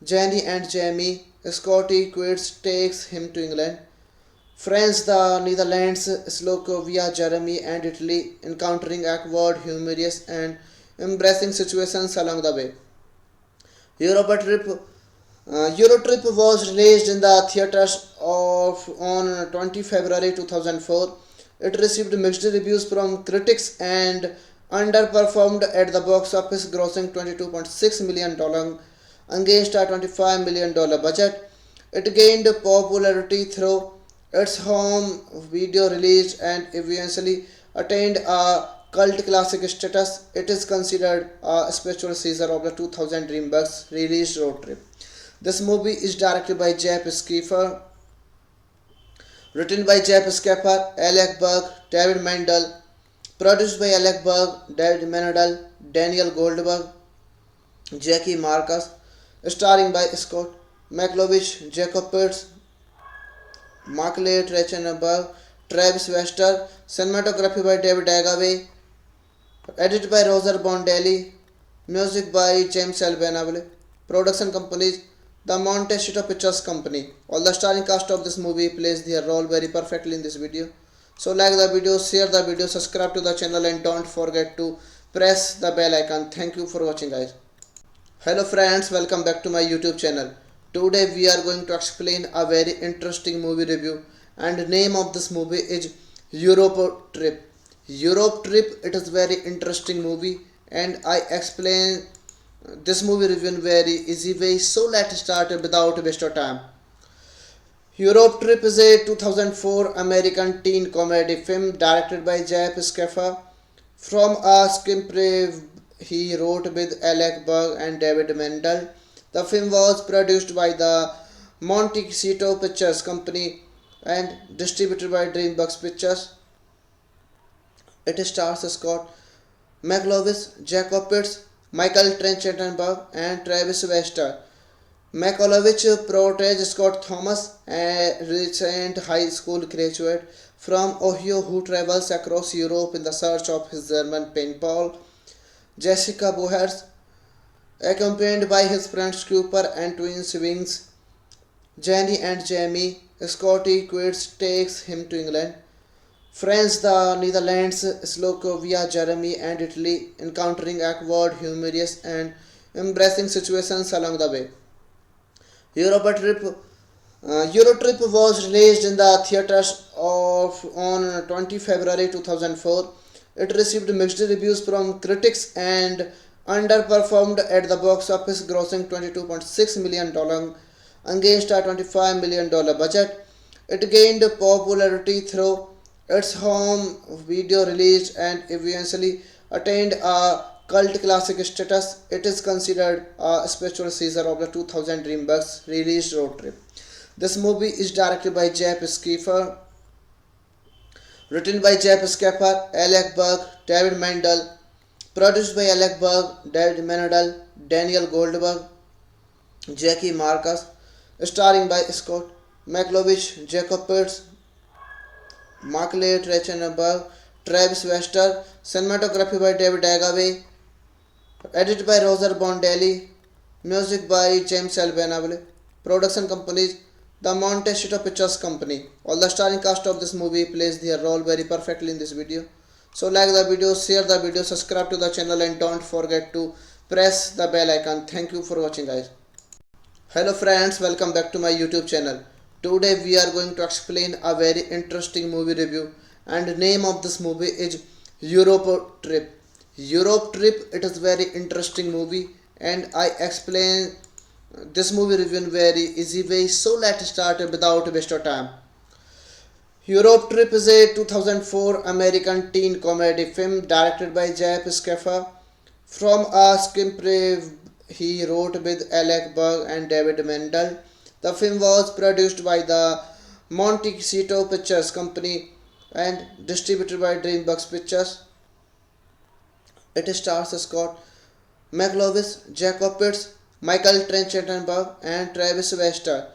Jenny and Jamie. Scotty quits takes him to England, France, the Netherlands, Slovakia, Germany, and Italy, encountering awkward, humorous, and embarrassing situations along the way. Europa Trip Eurotrip was released in the theaters of on 20 February 2004. It received mixed reviews from critics and underperformed at the box office, grossing $22.6 million against a $25 million budget. It gained popularity through its home video release and eventually attained a cult classic status. It is considered a special season of the 2000 DreamWorks released Road Trip. This movie is directed by Jeff Schaffer, written by Jeff Schaffer, Alec Berg, David Mendel, produced by Alec Berg, David Mendel, Daniel Goldberg, Jackie Marcus, starring by Scott McLovich, Jacob Pitts, Michael Trenchenberg, Travis Wester, cinematography by David Agaway, edited by Roger Bondelli, music by James Albanavale, production companies the Montecito Pictures Company. All the starring cast of this movie plays their role very perfectly in this video. So like the video, share the video, subscribe to the channel, and don't forget to press the bell icon. Thank you for watching, guys. Hello friends, welcome back to my YouTube channel. Today we are going to explain a very interesting movie review, and the name of this movie is Europe Trip. Europe Trip, it is very interesting movie, and I explain this movie review in very easy way. So let's start without waste of time. Europe Trip is a 2004 American teen comedy film directed by Jeff Schaffer. From a screenplay he wrote with Alec Berg and David Mendel. The film was produced by the Montecito Pictures Company and distributed by DreamWorks Pictures. It stars Scott McLovis, Jacob Pitts, Michael Trenchenberg, and Travis Wester. McLovich portrays Scott Thomas, a recent high school graduate from Ohio who travels across Europe in the search of his German pen pal, Jessica Bohers, accompanied by his friends Cooper and twin siblings Jenny and Jamie. Scotty quits takes him to England, France, the Netherlands, Slovakia, Germany, and Italy, encountering awkward, humorous, and embarrassing situations along the way. Europa Trip Eurotrip was released in the theaters of on 20 February 2004. It received mixed reviews from critics and underperformed at the box office, grossing $22.6 million against a $25 million budget. It gained popularity through its home video release and eventually attained a cult classic status. It is considered a special season of the 2000 DreamWorks released Road Trip. This movie is directed by Jeff Schaffer, written by Jeff Schaffer, Alec Berg, David Mendel, produced by Alec Berg, David Mendel, Daniel Goldberg, Jackie Marcus, starring by Scott McLovich, Jacob Pitts, Michael Trenchenberg, Travis Wester, cinematography by David Agaway, edited by Roger Bondelli, music by James Albanavale, production companies the Montecito Pictures Company. All the starring cast of this movie plays their role very perfectly in this video. So like the video, share the video, subscribe to the channel, and don't forget to press the bell icon. Thank you for watching, guys. Hello friends, welcome back to my YouTube channel. Today we are going to explain a very interesting movie review, and name of this movie is Europe Trip. Europe Trip, it is very interesting movie, and I explain this movie review in very easy way. So let's start without waste of time. Europe Trip is a 2004 American teen comedy film directed by Jeff Skeffer. From a screenplay he wrote with Alec Berg and David Mendel, the film was produced by the Montecito Pictures Company and distributed by DreamWorks Pictures. It stars Scott McLovis, Jacob Pitts, Michael Trenchenberg, and Travis Wester.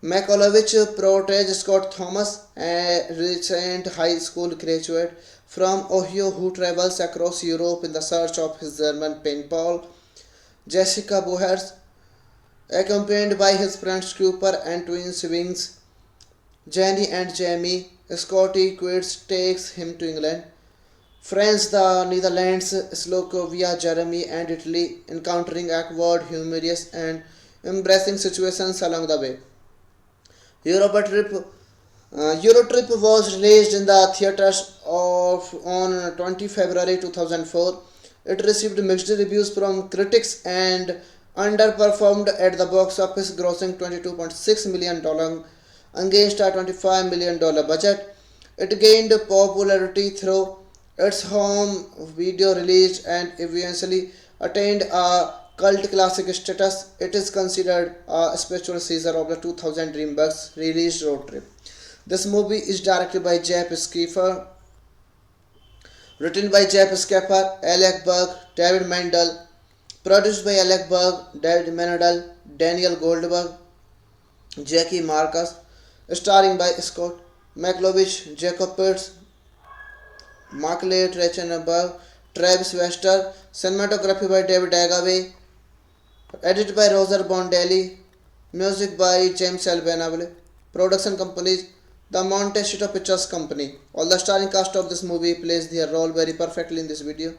McLovich portrays Scott Thomas, a recent high school graduate from Ohio who travels across Europe in the search of his German pen pal, Jessica Bohers, accompanied by his friends Cooper and twin siblings Jenny and Jamie. Scotty quits takes him to England, France, the Netherlands, Slovakia, Germany, and Italy, encountering awkward, humorous, and embarrassing situations along the way. Europa Trip Eurotrip was released in the theaters on 20 February 2004. It received mixed reviews from critics and underperformed at the box office, grossing $22.6 million against a $25 million budget. It gained popularity through its home video release and eventually attained a cult classic status. It is considered a spiritual Caesar of the 2000 DreamWorks released road trip. This movie is directed by Jeff Skeffer, written by Jeff Skeffer, Alec Berg, David Mendel, produced by Alec Berg, David Mendel, Daniel Goldberg, Jackie Marcus, starring by Scott McLovich, Jacob Pitts, Markley Trenchenberg, Travis Wester, cinematography by David Agaway, edited by Roger Bondelli, music by James Albanavale, production companies the Montecito Pictures Company. All the starring cast of this movie plays their role very perfectly in this video.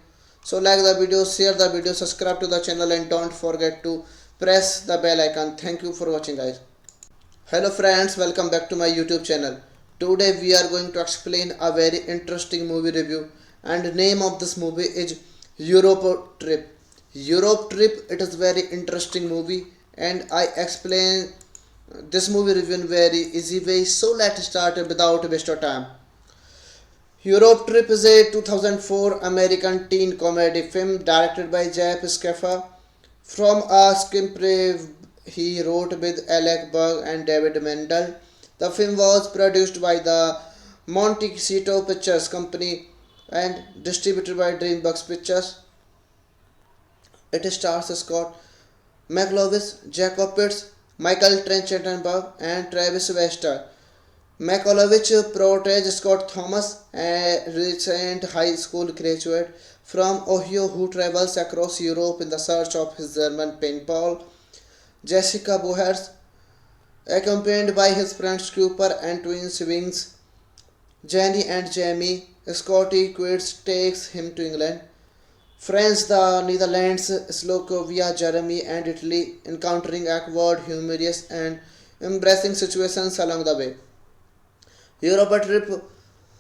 So like the video, share the video, subscribe to the channel, and don't forget to press the bell icon. Thank you for watching, guys. Hello friends, welcome back to my YouTube channel. Today we are going to explain a very interesting movie review, and name of this movie is Europe Trip. Europe Trip, it is very interesting movie, and I explain this movie review in very easy way. So let's start without waste of time. Europe Trip is a 2004 American teen comedy film directed by Jeff Skeffer. From a screenplay he wrote with Alec Berg and David Mendel, the film was produced by the Montecito Pictures Company and distributed by DreamWorks Pictures. It stars Scott McLovis, Jacob Pitts, Michael Trenchenberg, and Travis Wester. McLovich portrays Scott Thomas, a recent high school graduate from Ohio who travels across Europe in the search of his German pen pal, Jessica Bohers, accompanied by his friends Cooper and twin siblings Jenny and Jamie. Scotty quits takes him to England, France, the Netherlands, Slovakia, Germany, and Italy, encountering awkward, humorous, and embarrassing situations along the way. Europa Trip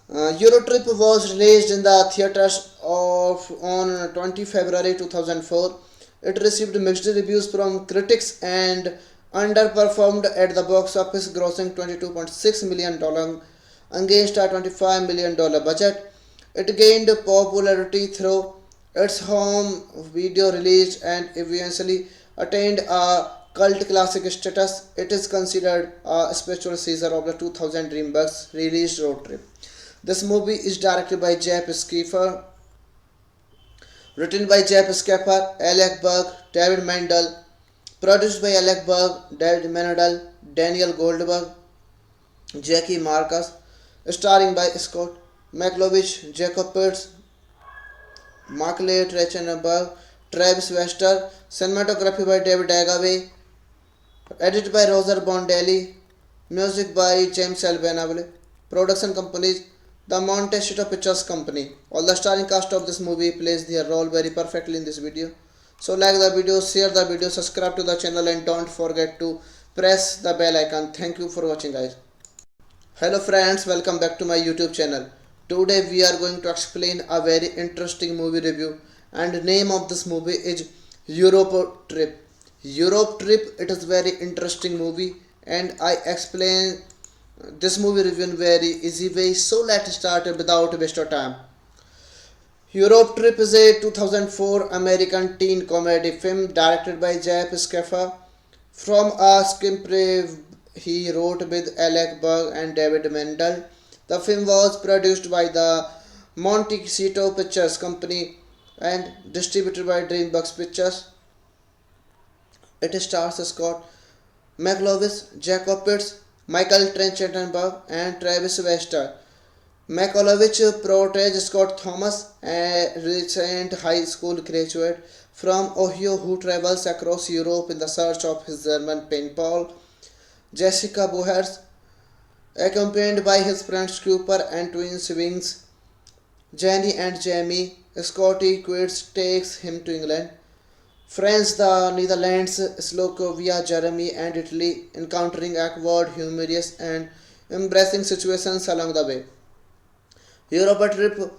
Eurotrip was released in the theaters on 20 February 2004. It received mixed reviews from critics and underperformed at the box office, grossing $22.6 million against a $25 million budget. It gained popularity through its home video release and eventually attained a cult classic status. It is considered a spiritual Caesar of the 2000 DreamWorks released road trip. This movie is directed by Jeff Skeffer, written by Jeff Skeffer, Alec Berg, David Mendel, produced by Alec Berg, David Mendel, Daniel Goldberg, Jackie Marcus, starring by Scott McLovich, Jacob Pitts, Markley Trenchenberg, Travis Wester, cinematography by David Agaway, edited by Roger Bondelli, music by James Albanavale, production companies the Montecito Pictures Company. All the starring cast of this movie plays their role very perfectly in this video. So like the video, share the video, subscribe to the channel, and don't forget to press the bell icon. Thank you for watching, guys. Hello friends, welcome back to my YouTube channel. Today we are going to explain a very interesting movie review, and the name of this movie is Europe Trip. Europe Trip, it is very interesting movie, and I explain this movie review in very easy way. So let's start without waste of time. Europe Trip is a 2004 American teen comedy film directed by Jeff Schaffer. From a screenplay he wrote with Alec Berg and David Mendel. The film was produced by the Montecito Pictures Company and distributed by DreamWorks Pictures. It stars Scott McLovitz, Jacob Pitts, Michael Trenchenberg, and Travis Wester. McLovitz portrays Scott Thomas, a recent high school graduate from Ohio who travels across Europe in the search of his German pen pal. Jessica Bohers, accompanied by his friends Cooper and twin siblings Jenny and Jamie, Scotty quits takes him to England. France, the Netherlands, Slovakia, Germany, and Italy, encountering awkward, humorous, and embarrassing situations along the way. Europa Trip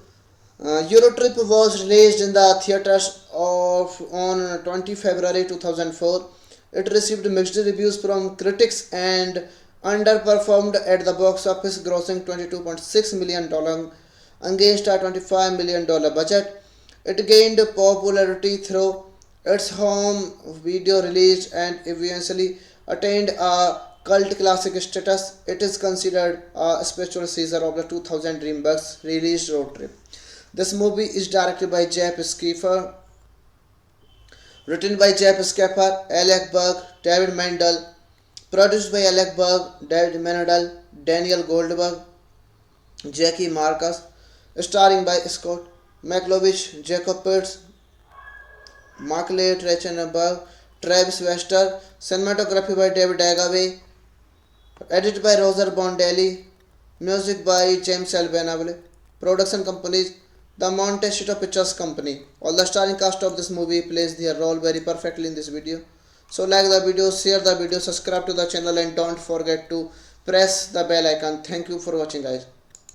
Eurotrip was released in the theaters of on 20 February 2004. It received mixed reviews from critics and underperformed at the box office, grossing $22.6 million against a $25 million budget. It gained popularity through its home video release and eventually attained a cult classic status. It is considered a special Caesar of the 2000 DreamWorks released road trip. This movie is directed by Jeff Schaffer, written by Jeff Schaffer, Alec Berg, David Mendel, produced by Alec Berg, David Mendel, Daniel Goldberg, Jackie Marcus, starring by Scott McLovitz, Jacob Pitts, Michael Trenchenberg, Travis Wester, cinematography by David Agaway, edited by Roger Bondelli, music by James Albanavale, production companies the Montecito Pictures Company. All the starring cast of this movie plays their role very perfectly in this video. So like the video, share the video, subscribe to the channel, and don't forget to press the bell icon. Thank you for watching, guys.